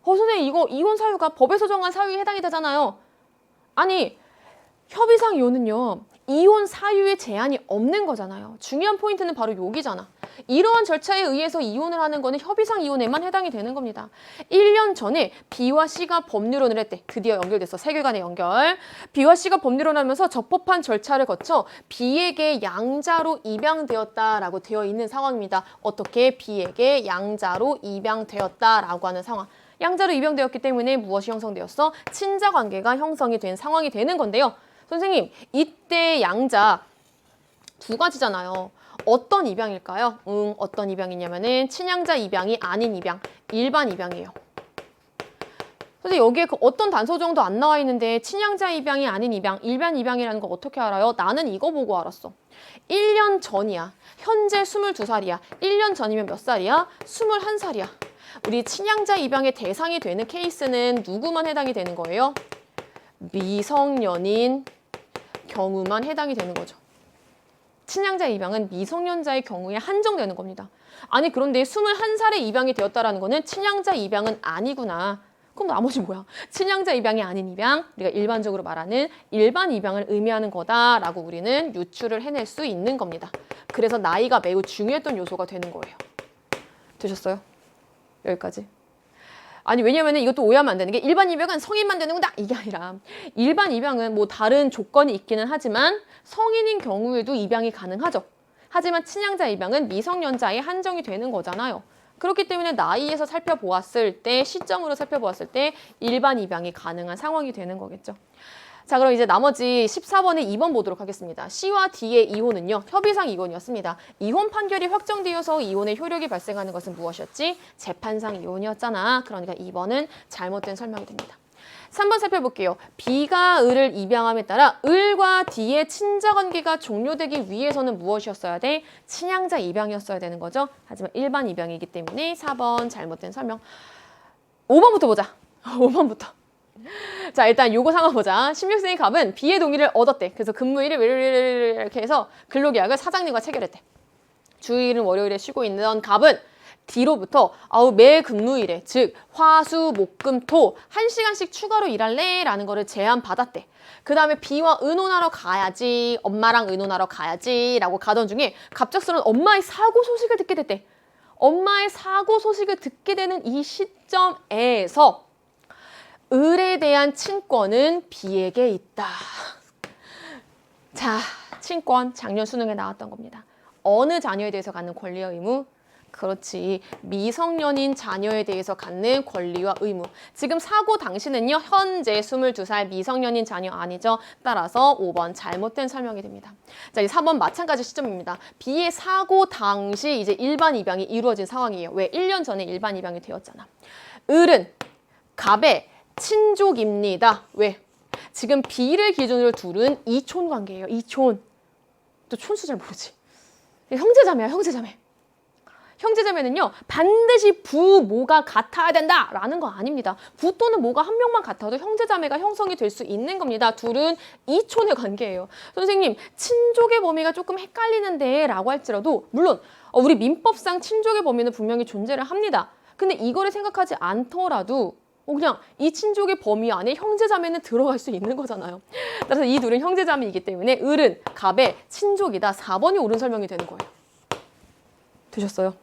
선생님 이거 이혼 사유가 법에서 정한 사유에 해당이 되잖아요. 아니 협의상 이혼은요. 이혼 사유에 제한이 없는 거잖아요. 중요한 포인트는 바로 여기잖아. 이러한 절차에 의해서 이혼을 하는 거는 협의상 이혼에만 해당이 되는 겁니다. 1년 전에 B와 C가 법률혼을 했대. 드디어 연결됐어. 세계관의 연결. B와 C가 법률혼을 하면서 적법한 절차를 거쳐 B에게 양자로 입양되었다라고 되어 있는 상황입니다. 어떻게? B에게 양자로 입양되었다라고 하는 상황. 양자로 입양되었기 때문에 무엇이 형성되었어? 친자관계가 형성이 된 상황이 되는 건데요. 선생님, 이때 양자 두 가지잖아요. 어떤 입양일까요? 어떤 입양이냐면은 친양자 입양이 아닌 입양, 일반 입양이에요. 선생님, 여기에 그 어떤 단서 정도 안 나와 있는데 친양자 입양이 아닌 입양, 일반 입양이라는 거 어떻게 알아요? 나는 이거 보고 알았어. 1년 전이야. 현재 22살이야. 1년 전이면 몇 살이야? 21살이야. 우리 친양자 입양의 대상이 되는 케이스는 누구만 해당이 되는 거예요? 미성년인 경우만 해당이 되는 거죠. 친양자 입양은 미성년자의 경우에 한정되는 겁니다. 아니 그런데 21살에 입양이 되었다라는 거는 친양자 입양은 아니구나. 그럼 나머지 뭐야? 친양자 입양이 아닌 입양, 우리가 일반적으로 말하는 일반 입양을 의미하는 거다라고 우리는 유추를 해낼 수 있는 겁니다. 그래서 나이가 매우 중요했던 요소가 되는 거예요. 되셨어요? 여기까지. 아니 왜냐면 이것도 오해하면 안 되는 게 일반 입양은 성인만 되는구나 이게 아니라 일반 입양은 뭐 다른 조건이 있기는 하지만 성인인 경우에도 입양이 가능하죠. 하지만 친양자 입양은 미성년자에 한정이 되는 거잖아요. 그렇기 때문에 나이에서 살펴보았을 때, 시점으로 살펴보았을 때 일반 입양이 가능한 상황이 되는 거겠죠. 자, 그럼 이제 나머지 14번에 2번 보도록 하겠습니다. C와 D의 이혼은요, 협의상 이혼이었습니다. 이혼 판결이 확정되어서 이혼의 효력이 발생하는 것은 무엇이었지? 재판상 이혼이었잖아. 그러니까 2번은 잘못된 설명이 됩니다. 3번 살펴볼게요. B가 을을 입양함에 따라 을과 D의 친자관계가 종료되기 위해서는 무엇이었어야 돼? 친양자 입양이었어야 되는 거죠. 하지만 일반 입양이기 때문에 4번 잘못된 설명. 5번부터 보자. 5번부터. 자, 일단 요거 상황 보자. 16세의 갑은 B의 동의를 얻었대. 그래서 근무일을 이렇게 해서 근로계약을 사장님과 체결했대. 주일은 월요일에 쉬고 있는 갑은 D로부터 매 근무일에 즉 화, 수, 목, 금, 토 1시간씩 추가로 일할래? 라는 거를 제안받았대. 그 다음에 B와 의논하러 가야지, 엄마랑 의논하러 가야지 라고 가던 중에 갑작스러운 엄마의 사고 소식을 듣게 됐대. 엄마의 사고 소식을 듣게 되는 이 시점에서 을에 대한 친권은 B에게 있다. 자, 친권 작년 수능에 나왔던 겁니다. 어느 자녀에 대해서 갖는 권리와 의무? 그렇지. 미성년인 자녀에 대해서 갖는 권리와 의무. 지금 사고 당시는요. 현재 22살 미성년인 자녀 아니죠. 따라서 5번 잘못된 설명이 됩니다. 자, 이 4번 마찬가지 시점입니다. B의 사고 당시 이제 일반 입양이 이루어진 상황이에요. 왜? 1년 전에 일반 입양이 되었잖아. 을은 갑의 친족입니다. 왜? 지금 B를 기준으로 둘은 이촌 관계예요. 이촌. 또 촌수 잘 모르지. 형제자매야, 형제자매. 형제자매는요 반드시 부모가 같아야 된다라는 거 아닙니다. 부 또는 모가 한 명만 같아도 형제자매가 형성이 될 수 있는 겁니다. 둘은 이촌의 관계예요. 선생님 친족의 범위가 조금 헷갈리는데 라고 할지라도 물론 우리 민법상 친족의 범위는 분명히 존재를 합니다. 근데 이거를 생각하지 않더라도 그냥 이 친족의 범위 안에 형제자매는 들어갈 수 있는 거잖아요. 따라서 이 둘은 형제자매이기 때문에 을은 갑의 친족이다. 4번이 옳은 설명이 되는 거예요. 되셨어요?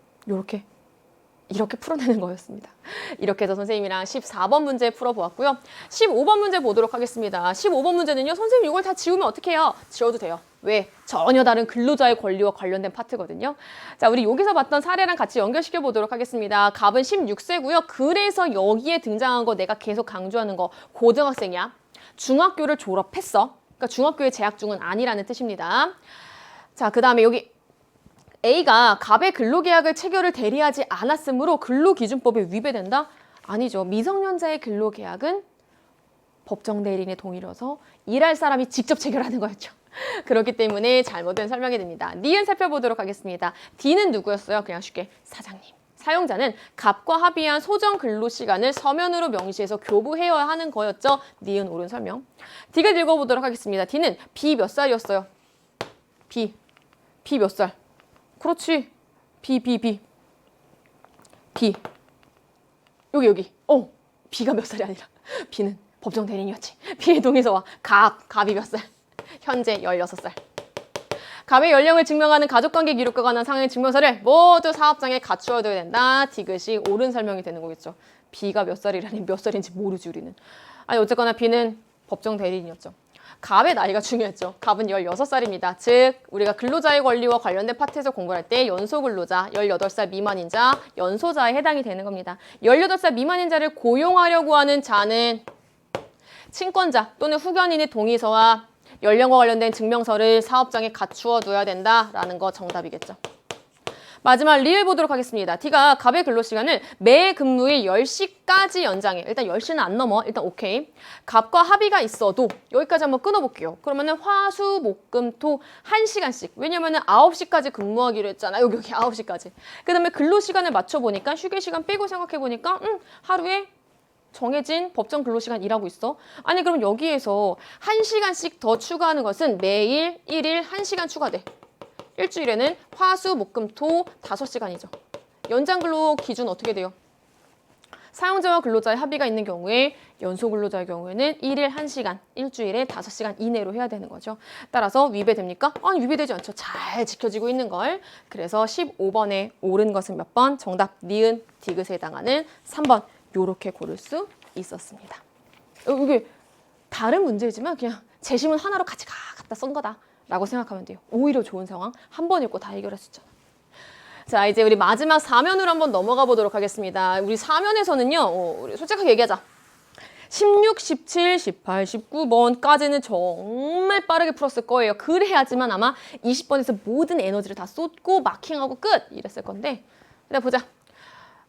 이렇게 풀어내는 거였습니다. 이렇게 해서 선생님이랑 14번 문제 풀어보았고요. 15번 문제 보도록 하겠습니다. 15번 문제는요. 선생님 이걸 다 지우면 어떻게 해요? 지워도 돼요. 왜? 전혀 다른 근로자의 권리와 관련된 파트거든요. 자, 우리 여기서 봤던 사례랑 같이 연결시켜 보도록 하겠습니다. 갑은 16세고요. 그래서 여기에 등장한 거 내가 계속 강조하는 거 고등학생이야. 중학교를 졸업했어. 그러니까 중학교에 재학 중은 아니라는 뜻입니다. 자, 그 다음에 여기 A가 갑의 근로계약을 체결을 대리하지 않았으므로 근로기준법에 위배된다? 아니죠. 미성년자의 근로계약은 법정 대리인의 동의로서 일할 사람이 직접 체결하는 거였죠. 그렇기 때문에 잘못된 설명이 됩니다. 니은 살펴보도록 하겠습니다. D는 누구였어요? 그냥 쉽게 사장님. 사용자는 갑과 합의한 소정 근로시간을 서면으로 명시해서 교부해야 하는 거였죠. 니은 옳은 설명. D가 읽어보도록 하겠습니다. D는 B 몇 살이었어요? B 몇 살? 그렇지. B. 여기. B가 몇 살이 아니라 B는 법정 대리인이었지. B의 동의서와 갑이 몇 살? 현재 16살. 갑의 연령을 증명하는 가족관계 기록과 관한 상해 증명서를 모두 사업장에 갖추어둬야 된다. 디귿이 옳은 설명이 되는 거겠죠. B가 몇 살이라니 몇 살인지 모르지 우리는. 아니 어쨌거나 B는 법정 대리인이었죠. 갑의 나이가 중요했죠. 갑은 16살입니다. 즉 우리가 근로자의 권리와 관련된 파트에서 공부할 때 연소근로자, 18살 미만인 자, 연소자에 해당이 되는 겁니다. 18살 미만인 자를 고용하려고 하는 자는 친권자 또는 후견인의 동의서와 연령과 관련된 증명서를 사업장에 갖추어 둬야 된다라는 거 정답이겠죠. 마지막 리을 보도록 하겠습니다. D가 갑의 근로시간을 매 근무일 10시까지 연장해. 일단 10시는 안 넘어. 일단 오케이. 갑과 합의가 있어도 여기까지 한번 끊어볼게요. 그러면은 화, 수, 목, 금, 토 1시간씩. 왜냐면은 9시까지 근무하기로 했잖아. 여기 9시까지. 그 다음에 근로시간을 맞춰보니까 휴게시간 빼고 생각해보니까 하루에 정해진 법정 근로시간 일하고 있어. 아니 그럼 여기에서 1시간씩 더 추가하는 것은 매일 1일 1시간 추가돼. 일주일에는 화, 수, 목, 금, 토 5시간이죠. 연장 근로 기준 어떻게 돼요? 사용자와 근로자의 합의가 있는 경우에 연소 근로자의 경우에는 1일 1시간, 일주일에 5시간 이내로 해야 되는 거죠. 따라서 위배됩니까? 아니, 위배되지 않죠. 잘 지켜지고 있는 걸. 그래서 15번에 옳은 것은 몇 번? 정답 니은 디귿에 해당하는 3번. 요렇게 고를 수 있었습니다. 이게 다른 문제지만 그냥 재심은 하나로 같이 갖다 쓴 거다라고 생각하면 돼요. 오히려 좋은 상황 한 번 읽고 다 해결할 수 있잖아. 자, 이제 우리 마지막 4면으로 한번 넘어가 보도록 하겠습니다. 우리 4면에서는요, 우리 솔직하게 얘기하자. 16, 17, 18, 19번까지는 정말 빠르게 풀었을 거예요. 그래야지만 아마 20번에서 모든 에너지를 다 쏟고 마킹하고 끝! 이랬을 건데. 일단 보자.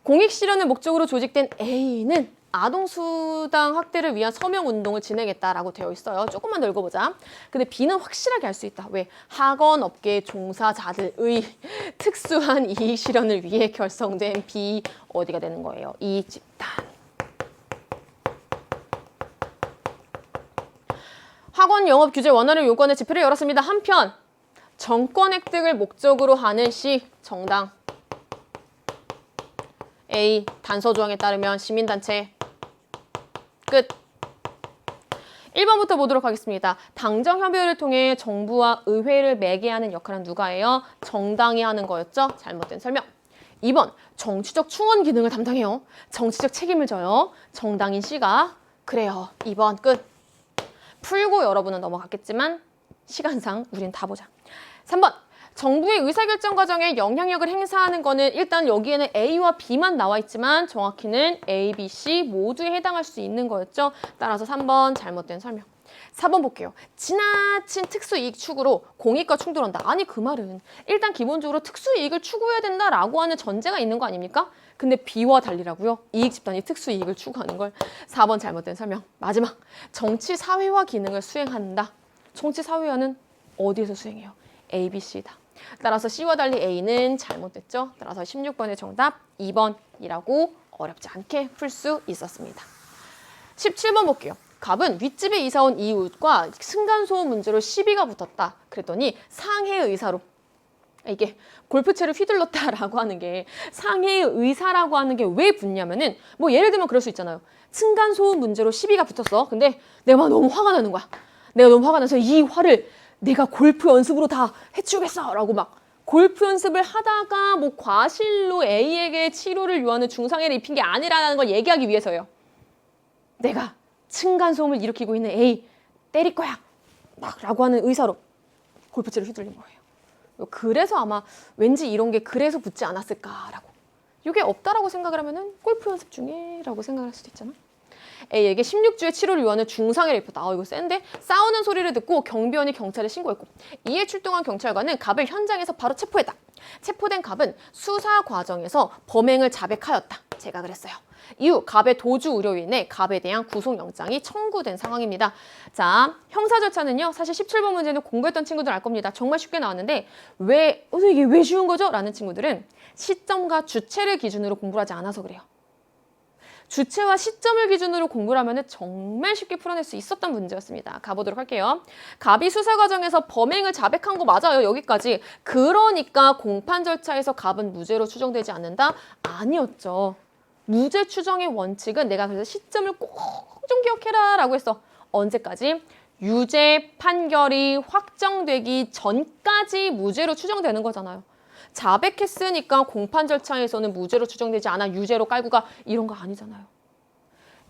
공익 실현을 목적으로 조직된 A는 아동수당 확대를 위한 서명운동을 진행했다라고 되어 있어요. 조금만 더 읽어보자. 근데 B는 확실하게 알 수 있다. 왜? 학원업계 종사자들의 특수한 이익 실현을 위해 결성된 B 어디가 되는 거예요? 이 집단. 학원 영업 규제 완화를 요구하는 집회를 열었습니다. 한편 정권 획득을 목적으로 하는 C 정당. A 단서 조항에 따르면 시민단체. 끝. 1번부터 보도록 하겠습니다. 당정협의회를 통해 정부와 의회를 매개하는 역할은 누가 해요? 정당이 하는 거였죠? 잘못된 설명. 2번 정치적 충원 기능을 담당해요. 정치적 책임을 져요. 정당인 C가. 그래요. 2번 끝. 풀고 여러분은 넘어갔겠지만 시간상 우린 다 보자. 3번 정부의 의사결정 과정에 영향력을 행사하는 거는 일단 여기에는 A와 B만 나와 있지만 정확히는 A, B, C 모두에 해당할 수 있는 거였죠. 따라서 3번 잘못된 설명. 4번 볼게요. 지나친 특수이익 추구로 공익과 충돌한다. 아니 그 말은 일단 기본적으로 특수이익을 추구해야 된다라고 하는 전제가 있는 거 아닙니까? 근데 B와 달리라고요? 이익 집단이 특수이익을 추구하는 걸. 4번 잘못된 설명. 마지막. 정치 사회화 기능을 수행한다. 정치 사회화는 어디에서 수행해요? A, B, C다. 따라서 C와 달리 A는 잘못됐죠. 따라서 16번의 정답 2번이라고 어렵지 않게 풀 수 있었습니다. 17번 볼게요. 갑은 윗집에 이사 온 이웃과 층간소음 문제로 시비가 붙었다. 그랬더니 상해 의사로. 이게 골프채를 휘둘렀다라고 하는 게 상해 의사라고 하는 게 왜 붙냐면은 뭐 예를 들면 그럴 수 있잖아요. 층간소음 문제로 시비가 붙었어. 근데 내가 너무 화가 나는 거야. 내가 너무 화가 나서 이 화를 내가 골프 연습으로 다 해치우겠어 라고 막 골프 연습을 하다가 뭐 과실로 A에게 치료를 요하는 중상해를 입힌 게 아니라는 걸 얘기하기 위해서요. 내가 층간소음을 일으키고 있는 A 때릴 거야 막 라고 하는 의사로 골프채를 휘둘린 거예요. 그래서 아마 왠지 이런 게 그래서 붙지 않았을까라고. 이게 없다라고 생각을 하면은 골프 연습 중에 라고 생각할 수도 있잖아. A에게 16주의 치료를 요하는 중상해를 입혔다. 이거 센데? 싸우는 소리를 듣고 경비원이 경찰에 신고했고 이에 출동한 경찰관은 갑을 현장에서 바로 체포했다. 체포된 갑은 수사 과정에서 범행을 자백하였다. 제가 그랬어요. 이후 갑의 도주 우려로 인해 갑에 대한 구속영장이 청구된 상황입니다. 자, 형사 절차는요. 사실 17번 문제는 공부했던 친구들 알 겁니다. 정말 쉽게 나왔는데 이게 왜 쉬운 거죠? 라는 친구들은 시점과 주체를 기준으로 공부를 하지 않아서 그래요. 주체와 시점을 기준으로 공부를 하면 정말 쉽게 풀어낼 수 있었던 문제였습니다. 가보도록 할게요. 갑이 수사 과정에서 범행을 자백한 거 맞아요. 여기까지. 그러니까 공판 절차에서 갑은 무죄로 추정되지 않는다? 아니었죠. 무죄 추정의 원칙은 내가 그래서 시점을 꼭 좀 기억해라 라고 했어. 언제까지? 유죄 판결이 확정되기 전까지 무죄로 추정되는 거잖아요. 자백했으니까 공판 절차에서는 무죄로 추정되지 않아 유죄로 깔고 가 이런 거 아니잖아요.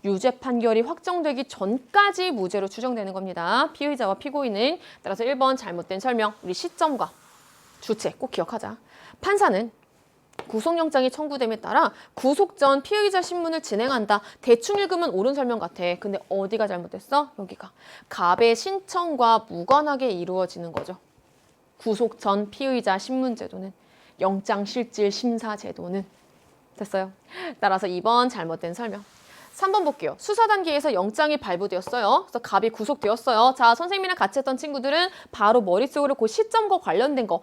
유죄 판결이 확정되기 전까지 무죄로 추정되는 겁니다. 피의자와 피고인은. 따라서 1번 잘못된 설명. 우리 시점과 주체 꼭 기억하자. 판사는 구속영장이 청구됨에 따라 구속 전 피의자 신문을 진행한다. 대충 읽으면 옳은 설명 같아. 근데 어디가 잘못됐어? 여기가. 갑의 신청과 무관하게 이루어지는 거죠. 구속 전 피의자 신문 제도는. 영장실질 심사 제도는. 됐어요. 따라서 2번 잘못된 설명. 3번 볼게요. 수사 단계에서 영장이 발부되었어요. 그래서 갑이 구속되었어요. 자, 선생님이랑 같이 했던 친구들은 바로 머릿속으로 그 시점과 관련된 거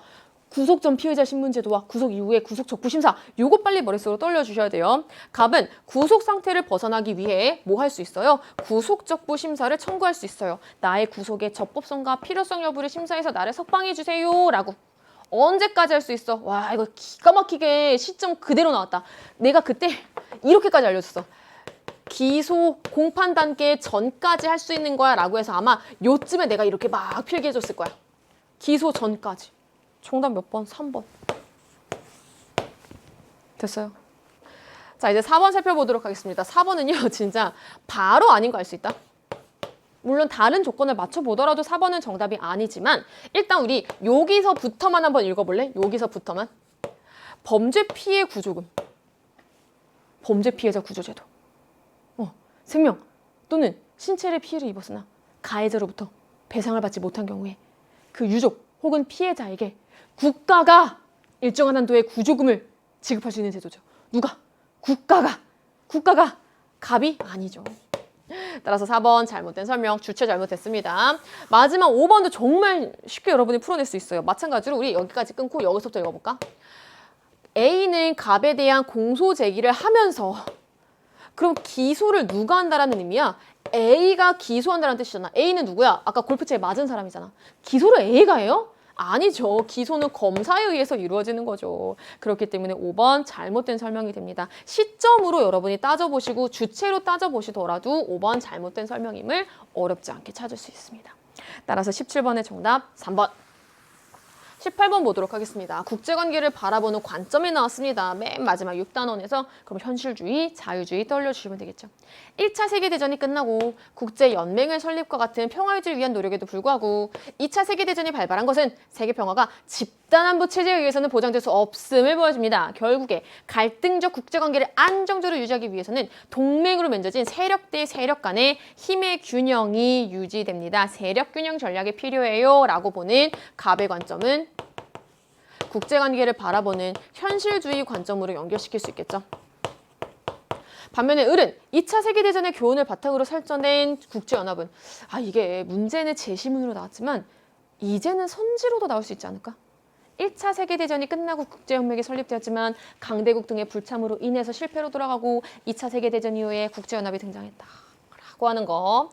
구속 전 피의자 신문 제도와 구속 이후의 구속 적부 심사 요거 빨리 머릿속으로 떠올려 주셔야 돼요. 갑은 구속 상태를 벗어나기 위해 뭐 할 수 있어요? 구속 적부 심사를 청구할 수 있어요. 나의 구속의 적법성과 필요성 여부를 심사해서 나를 석방해 주세요 라고. 언제까지 할 수 있어? 와, 이거 기가 막히게 시점 그대로 나왔다. 내가 그때 이렇게까지 알려줬어. 기소 공판 단계 전까지 할 수 있는 거야 라고 해서 아마 요쯤에 내가 이렇게 막 필기해줬을 거야. 기소 전까지. 정답 몇 번? 3번. 됐어요. 자, 이제 4번 살펴보도록 하겠습니다. 4번은요, 진짜 바로 아닌 거 알 수 있다. 물론 다른 조건을 맞춰보더라도 4번은 정답이 아니지만 일단 우리 여기서부터만 한번 읽어볼래? 여기서부터만. 범죄 피해 구조금. 범죄 피해자 구조제도. 생명 또는 신체의 피해를 입었으나 가해자로부터 배상을 받지 못한 경우에 그 유족 혹은 피해자에게 국가가 일정한 한도의 구조금을 지급할 수 있는 제도죠. 누가? 국가가 갑이 아니죠. 따라서 4번 잘못된 설명, 주체 잘못됐습니다. 마지막 5번도 정말 쉽게 여러분이 풀어낼 수 있어요. 마찬가지로 우리 여기까지 끊고 여기서부터 읽어볼까? A는 갑에 대한 공소 제기를 하면서 그럼 기소를 누가 한다라는 의미야? A가 기소한다는 뜻이잖아. A는 누구야? 아까 골프채에 맞은 사람이잖아. 기소를 A가 해요? 아니죠. 기소는 검사에 의해서 이루어지는 거죠. 그렇기 때문에 5번 잘못된 설명이 됩니다. 시점으로 여러분이 따져보시고 주체로 따져보시더라도 5번 잘못된 설명임을 어렵지 않게 찾을 수 있습니다. 따라서 17번의 정답 3번. 18번 보도록 하겠습니다. 국제관계를 바라보는 관점이 나왔습니다. 맨 마지막 6단원에서 그럼 현실주의, 자유주의 떠올려주시면 되겠죠. 1차 세계대전이 끝나고 국제연맹의 설립과 같은 평화유지를 위한 노력에도 불구하고 2차 세계대전이 발발한 것은 세계평화가 집단안보 체제에 의해서는 보장될 수 없음을 보여줍니다. 결국에 갈등적 국제관계를 안정적으로 유지하기 위해서는 동맹으로 맺어진 세력 대 세력 간의 힘의 균형이 유지됩니다. 세력균형 전략이 필요해요 라고 보는 갑의 관점은 국제관계를 바라보는 현실주의 관점으로 연결시킬 수 있겠죠. 반면에 을은 2차 세계대전의 교훈을 바탕으로 설정된 국제연합은 이게 문제는 제시문으로 나왔지만 이제는 선지로도 나올 수 있지 않을까? 1차 세계대전이 끝나고 국제연맹이 설립되었지만 강대국 등의 불참으로 인해서 실패로 돌아가고 2차 세계대전 이후에 국제연합이 등장했다라고 하는 거.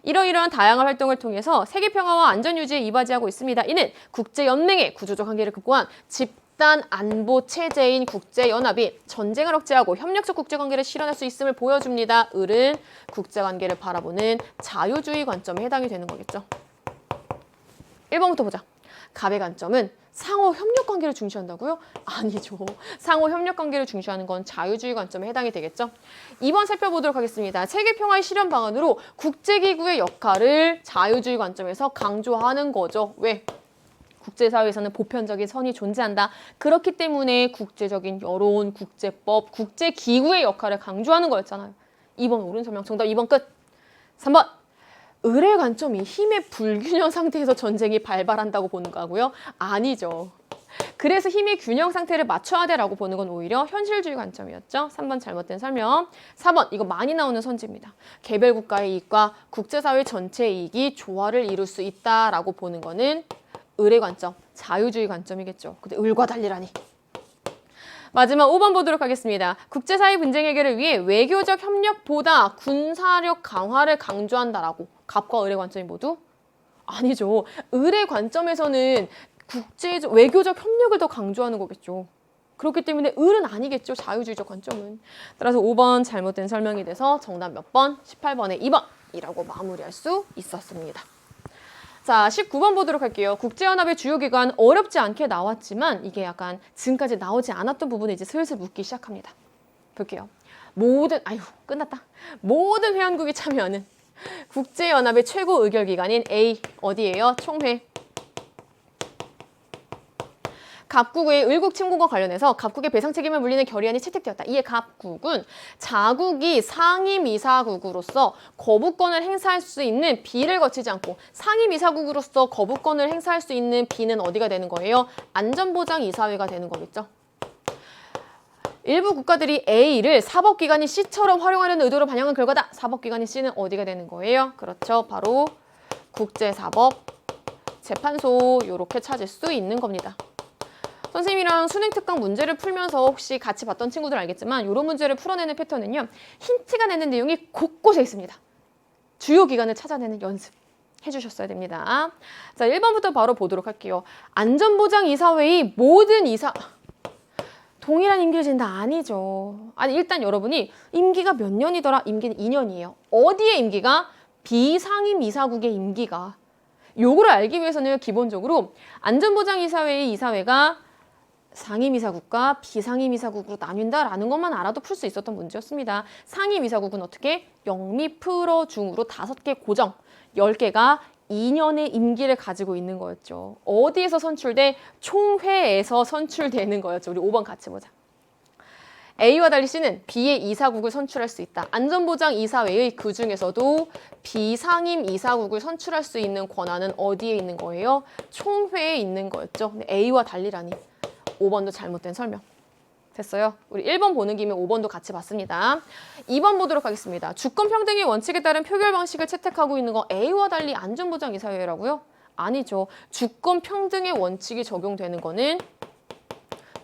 이러이러한 다양한 활동을 통해서 세계평화와 안전유지에 이바지하고 있습니다. 이는 국제연맹의 구조적 한계를 극복한 집단 안보 체제인 국제연합이 전쟁을 억제하고 협력적 국제관계를 실현할 수 있음을 보여줍니다. 을은 국제관계를 바라보는 자유주의 관점에 해당이 되는 거겠죠. 1번부터 보자. 갑의 관점은 상호 협력 관계를 중시한다고요? 아니죠. 상호 협력 관계를 중시하는 건 자유주의 관점에 해당이 되겠죠. 2번 살펴보도록 하겠습니다. 세계평화의 실현 방안으로 국제기구의 역할을 자유주의 관점에서 강조하는 거죠. 왜? 국제사회에서는 보편적인 선이 존재한다. 그렇기 때문에 국제적인 여론, 국제법, 국제기구의 역할을 강조하는 거였잖아요. 2번 옳은 설명. 정답 2번 끝. 3번. 을의 관점이 힘의 불균형 상태에서 전쟁이 발발한다고 보는 거고요. 아니죠. 그래서 힘의 균형 상태를 맞춰야 돼라고 보는 건 오히려 현실주의 관점이었죠. 3번 잘못된 설명. 4번 이거 많이 나오는 선지입니다. 개별 국가의 이익과 국제사회 전체의 이익이 조화를 이룰 수 있다라고 보는 거는 을의 관점, 자유주의 관점이겠죠. 근데 을과 달리라니. 마지막 5번 보도록 하겠습니다. 국제사회 분쟁 해결을 위해 외교적 협력보다 군사력 강화를 강조한다라고. 갑과 을의 관점이 모두? 아니죠. 을의 관점에서는 외교적 협력을 더 강조하는 거겠죠. 그렇기 때문에 을은 아니겠죠. 자유주의적 관점은. 따라서 5번 잘못된 설명이 돼서 정답 몇 번? 18번에 2번이라고 마무리할 수 있었습니다. 자, 19번 보도록 할게요. 국제연합의 주요 기관 어렵지 않게 나왔지만 이게 약간 지금까지 나오지 않았던 부분에 이제 슬슬 묻기 시작합니다. 볼게요. 끝났다. 모든 회원국이 참여하는 국제연합의 최고 의결기관인 A 어디예요? 총회. 갑국의 을국 침공과 관련해서 갑국의 배상 책임을 물리는 결의안이 채택되었다. 이에 갑국은 자국이 상임이사국으로서 거부권을 행사할 수 있는 B를 거치지 않고 상임이사국으로서 거부권을 행사할 수 있는 B는 어디가 되는 거예요? 안전보장이사회가 되는 거겠죠. 일부 국가들이 A를 사법기관인 C처럼 활용하려는 의도로 반영한 결과다. 사법기관인 C는 어디가 되는 거예요? 그렇죠. 바로 국제사법재판소 이렇게 찾을 수 있는 겁니다. 선생님이랑 수능특강 문제를 풀면서 혹시 같이 봤던 친구들 알겠지만 이런 문제를 풀어내는 패턴은요. 힌트가 내는 내용이 곳곳에 있습니다. 주요 기관을 찾아내는 연습. 해주셨어야 됩니다. 자, 1번부터 바로 보도록 할게요. 안전보장이사회의 모든 이사... 동일한 임기를 진다? 아니죠. 아니, 일단 여러분이 임기가 몇 년이더라? 임기는 2년이에요. 어디에 임기가? 비상임 이사국의 임기가. 요거를 알기 위해서는 기본적으로 안전보장이사회의 이사회가 상임이사국과 비상임이사국으로 나뉜다라는 것만 알아도 풀 수 있었던 문제였습니다. 상임이사국은 어떻게? 영미, 프로, 중으로 5개 고정, 10개가 2년의 임기를 가지고 있는 거였죠. 어디에서 선출돼? 총회에서 선출되는 거였죠. 우리 5번 같이 보자. A와 달리 C는 B의 이사국을 선출할 수 있다. 안전보장이사회의 그중에서도 비상임 이사국을 선출할 수 있는 권한은 어디에 있는 거예요? 총회에 있는 거였죠. 근데 A와 달리라니. 5번도 잘못된 설명. 됐어요? 우리 1번 보는 김에 5번도 같이 봤습니다. 2번 보도록 하겠습니다. 주권평등의 원칙에 따른 표결 방식을 채택하고 있는 거 A와 달리 안전보장이사회라고요? 아니죠. 주권평등의 원칙이 적용되는 거는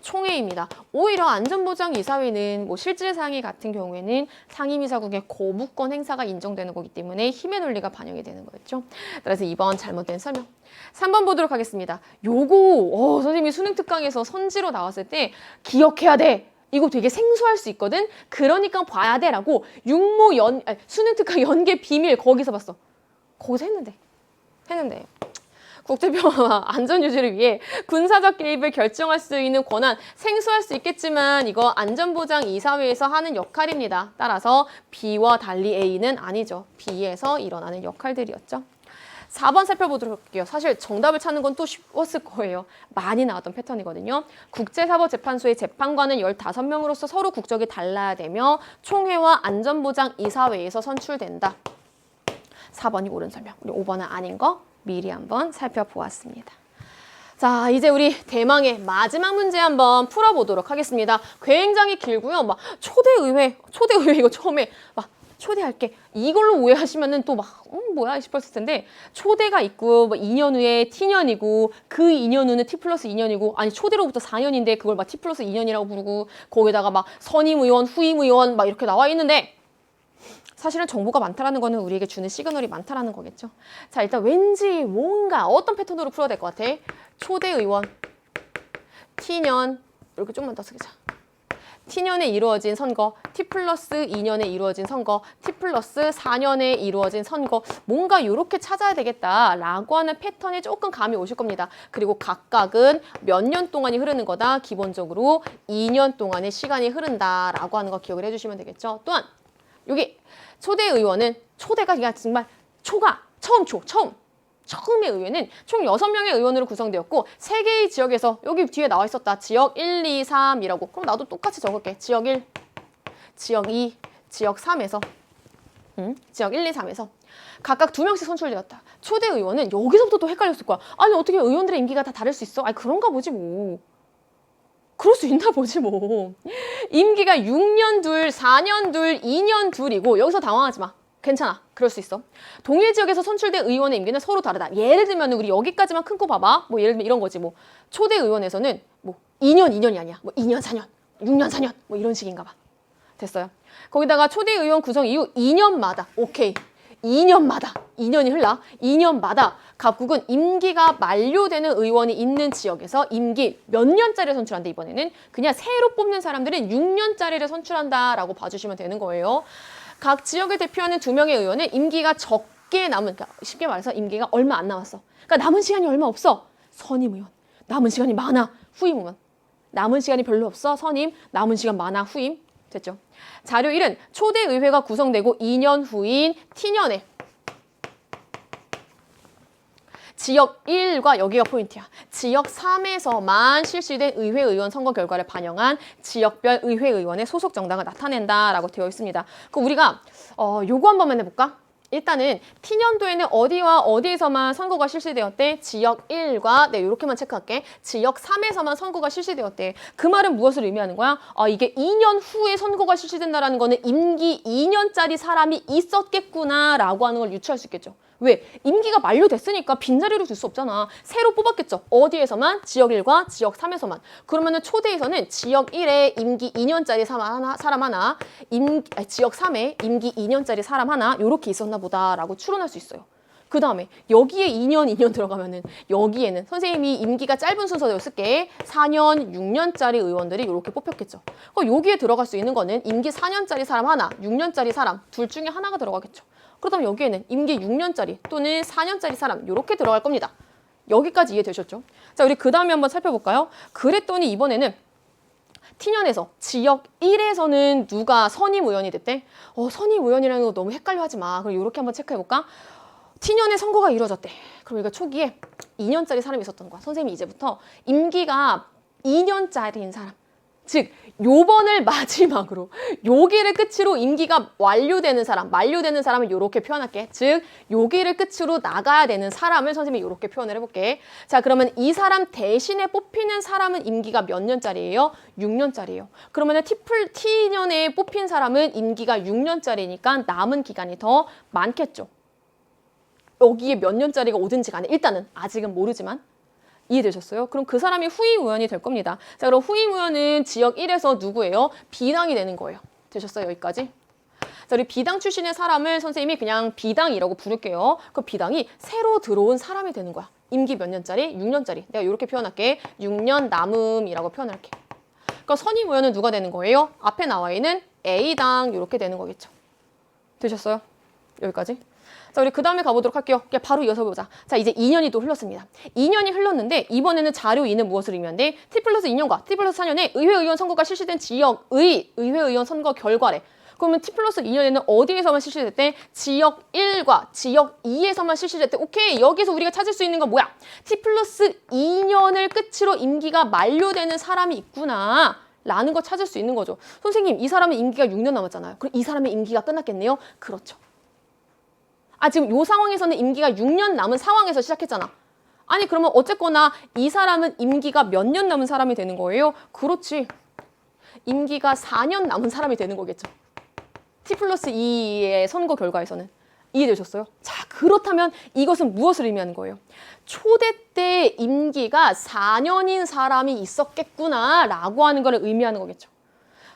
총회입니다. 오히려 안전보장이사회는 뭐 실질상의 같은 경우에는 상임이사국의 거부권 행사가 인정되는 거기 때문에 힘의 논리가 반영이 되는 거였죠. 그래서 2번 잘못된 설명. 3번 보도록 하겠습니다. 요거 선생님이 수능 특강에서 선지로 나왔을 때 기억해야 돼. 이거 되게 생소할 수 있거든. 그러니까 봐야 돼라고 수능 특강 연계 비밀 거기서 봤어. 거기서 했는데. 국제평화와 안전유지를 위해 군사적 개입을 결정할 수 있는 권한 생소할 수 있겠지만 이거 안전보장이사회에서 하는 역할입니다. 따라서 B와 달리 A는 아니죠. B에서 일어나는 역할들이었죠. 4번 살펴보도록 할게요. 사실 정답을 찾는 건 또 쉬웠을 거예요. 많이 나왔던 패턴이거든요. 국제사법재판소의 재판관은 15명으로서 서로 국적이 달라야 되며 총회와 안전보장이사회에서 선출된다. 4번이 옳은 설명. 우리 5번은 아닌 거 미리 한번 살펴보았습니다. 자, 이제 우리 대망의 마지막 문제 한번 풀어보도록 하겠습니다. 굉장히 길고요. 막 초대의회 이거 처음에 막 초대할게. 이걸로 오해하시면은 또 막 뭐야 싶었을 텐데 초대가 있고 뭐 2년 후에 T년이고 그 2년 후는 T 플러스 2년이고 아니 초대로부터 4년인데 그걸 막 T 플러스 2년이라고 부르고 거기다가 막 선임 의원, 후임 의원 막 이렇게 나와 있는데 사실은 정보가 많다라는 거는 우리에게 주는 시그널이 많다라는 거겠죠. 자, 일단 왠지 뭔가 어떤 패턴으로 풀어야 될 것 같아? 초대 의원, T년, 이렇게 좀만 더 쓰자. T년에 이루어진 선거, T 플러스 2년에 이루어진 선거, T 플러스 4년에 이루어진 선거 뭔가 이렇게 찾아야 되겠다라고 하는 패턴이 조금 감이 오실 겁니다. 그리고 각각은 몇 년 동안이 흐르는 거다? 기본적으로 2년 동안의 시간이 흐른다라고 하는 거 기억을 해주시면 되겠죠. 또한 여기 초대 의원은 초대가 그냥 정말 처음의 의회는 총 6명의 의원으로 구성되었고 3개의 지역에서 여기 뒤에 나와 있었다. 지역 1, 2, 3이라고. 그럼 나도 똑같이 적을게. 지역 1, 지역 2, 지역 3에서 지역 1, 2, 3에서 각각 2명씩 선출되었다. 초대 의원은 여기서부터 또 헷갈렸을 거야. 아니 어떻게 의원들의 임기가 다 다를 수 있어? 아니 그런가 보지 뭐. 그럴 수 있나 보지 뭐. 임기가 6년 둘, 4년 둘, 2년 둘이고 여기서 당황하지 마. 괜찮아. 그럴 수 있어. 동일 지역에서 선출된 의원의 임기는 서로 다르다. 예를 들면 우리 여기까지만 큰 거 봐봐. 뭐 예를 들면 이런 거지. 뭐 초대 의원에서는 뭐 2년이 아니야. 뭐 2년, 4년, 6년, 4년 뭐 이런 식인가 봐. 됐어요. 거기다가 초대 의원 구성 이후 2년마다 오케이. 2년이 흘러 2년마다 각국은 임기가 만료되는 의원이 있는 지역에서 임기 몇 년짜리를 선출한다. 이번에는 그냥 새로 뽑는 사람들은 6년짜리를 선출한다라고 봐주시면 되는 거예요. 각 지역을 대표하는 2명의 의원은 임기가 적게 남은, 그러니까 쉽게 말해서 임기가 얼마 안 남았어. 그러니까 남은 시간이 얼마 없어. 선임 의원. 남은 시간이 많아. 후임 의원. 남은 시간이 별로 없어. 선임. 남은 시간 많아. 후임. 됐죠? 자료 1은 초대 의회가 구성되고 2년 후인 T년에 지역 1과 여기가 포인트야. 지역 3에서만 실시된 의회 의원 선거 결과를 반영한 지역별 의회 의원의 소속 정당을 나타낸다라고 되어 있습니다. 그럼 우리가 요거 한 번만 해볼까? 일단은 T년도에는 어디와 어디에서만 선거가 실시되었대? 지역 1과 이렇게만 체크할게. 지역 3에서만 선거가 실시되었대. 그 말은 무엇을 의미하는 거야? 이게 2년 후에 선거가 실시된다라는 거는 임기 2년짜리 사람이 있었겠구나라고 하는 걸 유추할 수 있겠죠. 왜? 임기가 만료됐으니까 빈자리로 줄 수 없잖아. 새로 뽑았겠죠. 어디에서만? 지역 1과 지역 3에서만. 그러면은 초대에서는 지역 1에 임기 2년짜리 사람 하나, 지역 3에 임기 2년짜리 사람 하나 이렇게 있었나 보다라고 추론할 수 있어요. 그 다음에 여기에 2년 들어가면은 여기에는 선생님이 임기가 짧은 순서대로 쓸게. 4년, 6년짜리 의원들이 이렇게 뽑혔겠죠. 그럼 여기에 들어갈 수 있는 거는 임기 4년짜리 사람 하나, 6년짜리 사람 둘 중에 하나가 들어가겠죠. 그렇다면 여기에는 임기 6년짜리 또는 4년짜리 사람 이렇게 들어갈 겁니다. 여기까지 이해되셨죠? 자, 우리 그 다음에 한번 살펴볼까요? 그랬더니 이번에는 T년에서 지역 1에서는 누가 선임 의원이 됐대? 선임 의원이라는 거 너무 헷갈려 하지 마. 그럼 이렇게 한번 체크해볼까? T년에 선거가 이루어졌대. 그럼 이거 초기에 2년짜리 사람이 있었던 거야. 선생님이 이제부터 임기가 2년짜리인 사람. 즉, 요번을 마지막으로 여기를 끝으로 임기가 만료되는 사람을 이렇게 표현할게. 즉, 여기를 끝으로 나가야 되는 사람을 선생님이 이렇게 표현을 해볼게. 자, 그러면 이 사람 대신에 뽑히는 사람은 임기가 몇 년짜리예요? 6년짜리예요. 그러면 T년에 뽑힌 사람은 임기가 6년짜리니까 남은 기간이 더 많겠죠. 여기에 몇 년짜리가 오든지 간에 일단은 아직은 모르지만 이해되셨어요? 그럼 그 사람이 후임 의원이 될 겁니다. 자, 그럼 후임 의원은 지역 1에서 누구예요? B당이 되는 거예요. 되셨어요? 여기까지? 자, 우리 B당 출신의 사람을 선생님이 그냥 B당이라고 부를게요. 그 B당이 새로 들어온 사람이 되는 거야. 임기 몇 년짜리? 6년짜리. 내가 이렇게 표현할게. 6년 남음이라고 표현할게. 그럼 선임 의원은 누가 되는 거예요? 앞에 나와 있는 A당 이렇게 되는 거겠죠. 되셨어요? 여기까지? 자, 우리 그 다음에 가보도록 할게요. 그냥 바로 이어서 보자. 자, 이제 2년이 또 흘렀습니다. 2년이 흘렀는데 이번에는 자료 2는 무엇을 의미하는데 T 플러스 2년과 T 플러스 4년에 의회의원 선거가 실시된 지역의 의회의원 선거 결과래. 그러면 T 플러스 2년에는 어디에서만 실시됐대? 지역 1과 지역 2에서만 실시됐대. 오케이, 여기서 우리가 찾을 수 있는 건 뭐야? T 플러스 2년을 끝으로 임기가 만료되는 사람이 있구나 라는 거 찾을 수 있는 거죠. 선생님, 이 사람은 임기가 6년 남았잖아요. 그럼 이 사람의 임기가 끝났겠네요? 그렇죠. 지금 요 상황에서는 임기가 6년 남은 상황에서 시작했잖아. 아니, 그러면 어쨌거나 이 사람은 임기가 몇 년 남은 사람이 되는 거예요? 그렇지. 임기가 4년 남은 사람이 되는 거겠죠. T 플러스 2의 선거 결과에서는. 이해되셨어요? 자, 그렇다면 이것은 무엇을 의미하는 거예요? 초대 때 임기가 4년인 사람이 있었겠구나 라고 하는 걸 의미하는 거겠죠.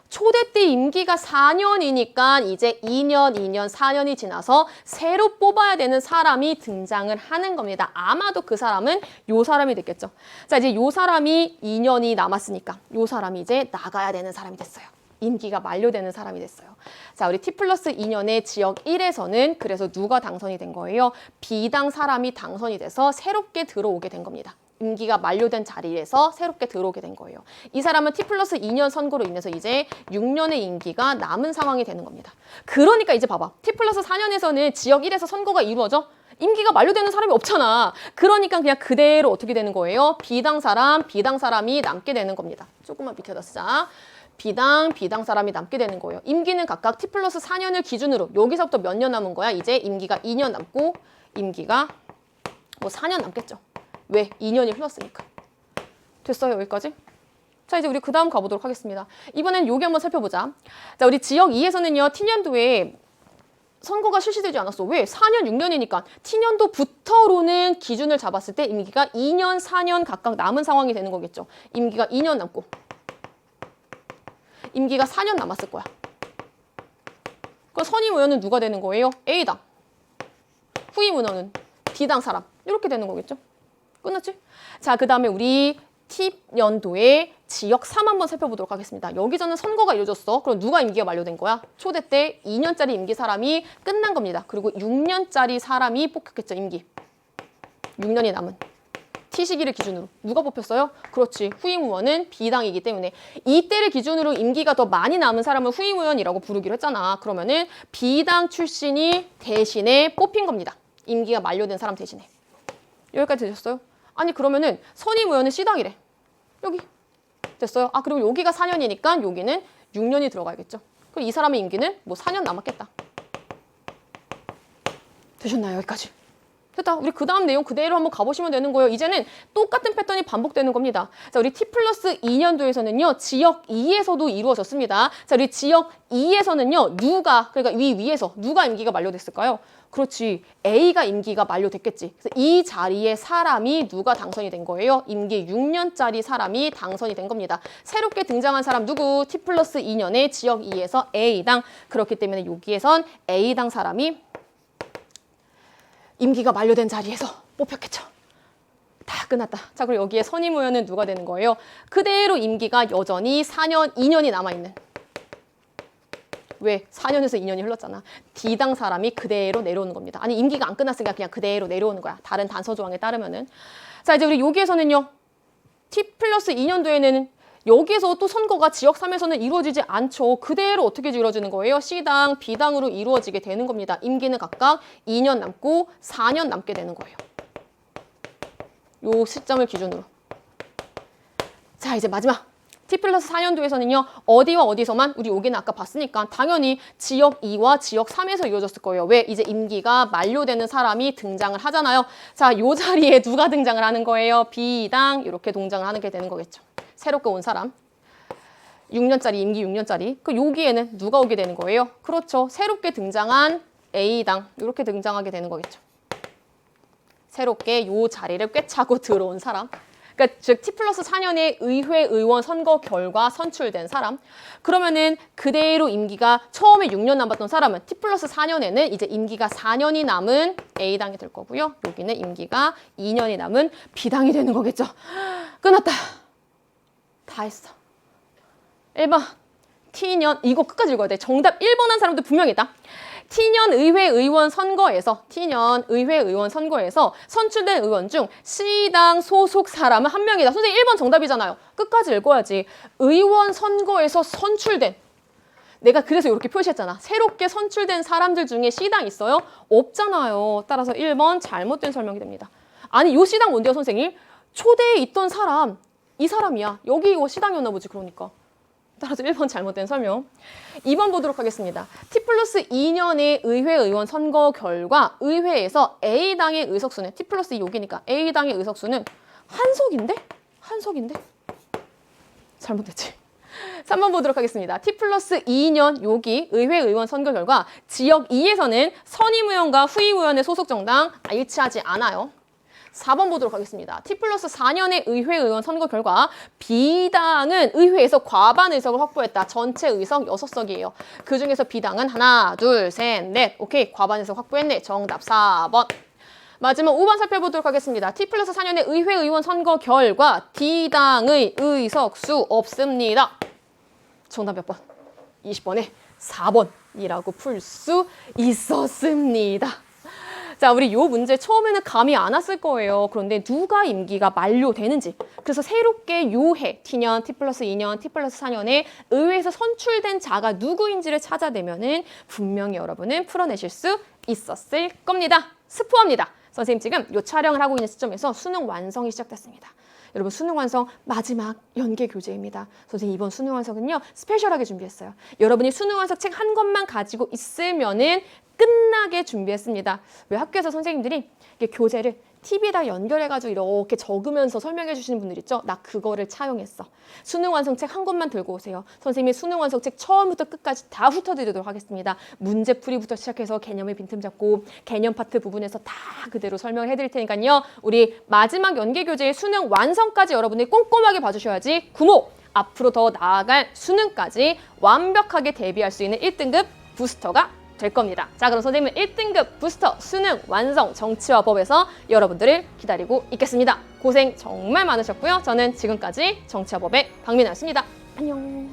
초대 때 임기가 4년이니까 이제 2년, 4년이 지나서 새로 뽑아야 되는 사람이 등장을 하는 겁니다. 아마도 그 사람은 요 사람이 됐겠죠. 자, 이제 요 사람이 2년이 남았으니까 요 사람이 이제 나가야 되는 사람이 됐어요. 임기가 만료되는 사람이 됐어요. 자, 우리 T 플러스 2년의 지역 1에서는 그래서 누가 당선이 된 거예요? B당 사람이 당선이 돼서 새롭게 들어오게 된 겁니다. 임기가 만료된 자리에서 새롭게 들어오게 된 거예요. 이 사람은 T 플러스 2년 선거로 인해서 이제 6년의 임기가 남은 상황이 되는 겁니다. 그러니까 이제 봐봐. T 플러스 4년에서는 지역 1에서 선거가 이루어져? 임기가 만료되는 사람이 없잖아. 그러니까 그냥 그대로 어떻게 되는 거예요? B당 사람이 남게 되는 겁니다. 조금만 밑에다 쓰자. B당 사람이 남게 되는 거예요. 임기는 각각 T 플러스 4년을 기준으로 여기서부터 몇 년 남은 거야? 이제 임기가 2년 남고 임기가 뭐 4년 남겠죠. 왜? 2년이 흘렀으니까. 됐어요, 여기까지? 자, 이제 우리 그 다음 가보도록 하겠습니다. 이번엔 여기 한번 살펴보자. 자, 우리 지역 2에서는요, T년도에 선거가 실시되지 않았어. 왜? 4년, 6년이니까. T년도부터로는 기준을 잡았을 때 임기가 2년, 4년 각각 남은 상황이 되는 거겠죠. 임기가 2년 남고 임기가 4년 남았을 거야. 그럼 선임 의원은 누가 되는 거예요? A당. 후임 의원은 B당 사람. 이렇게 되는 거겠죠. 끝났지? 자, 그 다음에 우리 T년도에 지역 3 한번 살펴보도록 하겠습니다. 여기서는 선거가 이루어졌어. 그럼 누가 임기가 만료된 거야? 초대 때 2년짜리 임기 사람이 끝난 겁니다. 그리고 6년짜리 사람이 뽑혔겠죠, 임기. 6년이 남은. T 시기를 기준으로. 누가 뽑혔어요? 그렇지. 후임 의원은 B당이기 때문에 이때를 기준으로 임기가 더 많이 남은 사람을 후임 의원이라고 부르기로 했잖아. 그러면은 B당 출신이 대신에 뽑힌 겁니다. 임기가 만료된 사람 대신에. 여기까지 되셨어요? 아니, 그러면은 선임 의원은 C당이래. 여기. 됐어요? 그리고 여기가 4년이니까 여기는 6년이 들어가야겠죠. 그럼 이 사람의 임기는 뭐 4년 남았겠다. 되셨나요? 여기까지. 됐다. 우리 그 다음 내용 그대로 한번 가보시면 되는 거예요. 이제는 똑같은 패턴이 반복되는 겁니다. 자, 우리 T 플러스 2년도에서는요, 지역 2에서도 이루어졌습니다. 자, 우리 지역 2에서는요, 그러니까 위에서 누가 임기가 만료됐을까요? 그렇지. A가 임기가 만료됐겠지. 그래서 이 자리에 사람이 누가 당선이 된 거예요? 임기 6년짜리 사람이 당선이 된 겁니다. 새롭게 등장한 사람 누구? T 플러스 2년의 지역 2에서 A당. 그렇기 때문에 여기에선 A당 사람이 임기가 만료된 자리에서 뽑혔겠죠. 다 끝났다. 자, 그리고 여기에 선임 의원은 누가 되는 거예요? 그대로 임기가 여전히 4년, 2년이 남아있는. 왜? 4년에서 2년이 흘렀잖아. D당 사람이 그대로 내려오는 겁니다. 아니, 임기가 안 끝났으니까 그냥 그대로 내려오는 거야. 다른 단서 조항에 따르면은. 자, 이제 우리 여기에서는요. T+2년도에는 여기에서 또 선거가 지역 3에서는 이루어지지 않죠. 그대로 어떻게 이루어지는 거예요? C당, B당으로 이루어지게 되는 겁니다. 임기는 각각 2년 남고 4년 남게 되는 거예요. 요 시점을 기준으로. 자, 이제 마지막. T+4년도에서는요. 어디와 어디서만 우리 여기는 아까 봤으니까 당연히 지역 2와 지역 3에서 이루어졌을 거예요. 왜? 이제 임기가 만료되는 사람이 등장을 하잖아요. 자, 요 자리에 누가 등장을 하는 거예요? B당 이렇게 등장을 하게 되는 거겠죠. 새롭게 온 사람. 6년짜리, 임기 6년짜리. 그 여기에는 누가 오게 되는 거예요? 그렇죠. 새롭게 등장한 A당 이렇게 등장하게 되는 거겠죠. 새롭게 요 자리를 꿰차고 들어온 사람. 그러니까 즉 T+4년의 의회 의원 선거 결과 선출된 사람. 그러면은 그대로 임기가 처음에 6년 남았던 사람은 T+4년에는 이제 임기가 4년이 남은 A당이 될 거고요. 여기는 임기가 2년이 남은 B당이 되는 거겠죠. 끝났다. 다 했어. 1번 T년 이거 끝까지 읽어야 돼. 정답 1번 한 사람도 분명히 있다. T년 의회 의원 선거에서 선출된 의원 중 C당 소속 사람은 한 명이다. 선생님 1번 정답이잖아요. 끝까지 읽어야지. 의원 선거에서 선출된. 내가 그래서 이렇게 표시했잖아. 새롭게 선출된 사람들 중에 C당 있어요? 없잖아요. 따라서 1번 잘못된 설명이 됩니다. 아니 요 C당 뭔데요 선생님? 초대에 있던 사람 이 사람이야. 여기 이거 C당이었나 보지 그러니까. 따라서 1번 잘못된 설명. 2번 보도록 하겠습니다. T+2년의 의회 의원 선거 결과 의회에서 A당의 의석수는 T+2 여기니까 A당의 의석수는 한 석인데? 잘못됐지. 3번 보도록 하겠습니다. T+2년 여기 의회 의원 선거 결과 지역 2에서는 선임 의원과 후임 의원의 소속 정당 일치하지 않아요. 4번 보도록 하겠습니다. T+4년의 의회 의원 선거 결과 B당은 의회에서 과반 의석을 확보했다. 전체 의석 6석이에요. 그중에서 B당은 하나, 둘, 셋, 넷. 오케이, 과반 의석 확보했네. 정답 4번. 마지막 5번 살펴보도록 하겠습니다. T+4년의 의회 의원 선거 결과 D당의 의석수 없습니다. 정답 몇 번? 20번에 4번이라고 풀 수 있었습니다. 자, 우리 요 문제 처음에는 감이 안 왔을 거예요. 그런데 누가 임기가 만료되는지. 그래서 새롭게 요해 T년, T+2년, T+4년에 의회에서 선출된 자가 누구인지를 찾아내면은 분명히 여러분은 풀어내실 수 있었을 겁니다. 스포합니다. 선생님 지금 요 촬영을 하고 있는 시점에서 수능 완성이 시작됐습니다. 여러분 수능 완성 마지막 연계 교재입니다. 선생님 이번 수능 완성은요 스페셜하게 준비했어요. 여러분이 수능 완성 책 한 권만 가지고 있으면은 끝나게 준비했습니다. 왜 학교에서 선생님들이 교재를 TV에다 연결해가지고 이렇게 적으면서 설명해 주시는 분들 있죠? 나 그거를 차용했어. 수능 완성책 한 권만 들고 오세요. 선생님이 수능 완성책 처음부터 끝까지 다 훑어드리도록 하겠습니다. 문제풀이부터 시작해서 개념의 빈틈 잡고 개념 파트 부분에서 다 그대로 설명을 해드릴 테니까요. 우리 마지막 연계교재의 수능 완성까지 여러분들이 꼼꼼하게 봐주셔야지 구모! 앞으로 더 나아갈 수능까지 완벽하게 대비할 수 있는 1등급 부스터가 될 겁니다. 자, 그럼 선생님은 1등급 부스터 수능 완성 정치와 법에서 여러분들을 기다리고 있겠습니다. 고생 정말 많으셨고요. 저는 지금까지 정치와 법의 박민아였습니다. 안녕.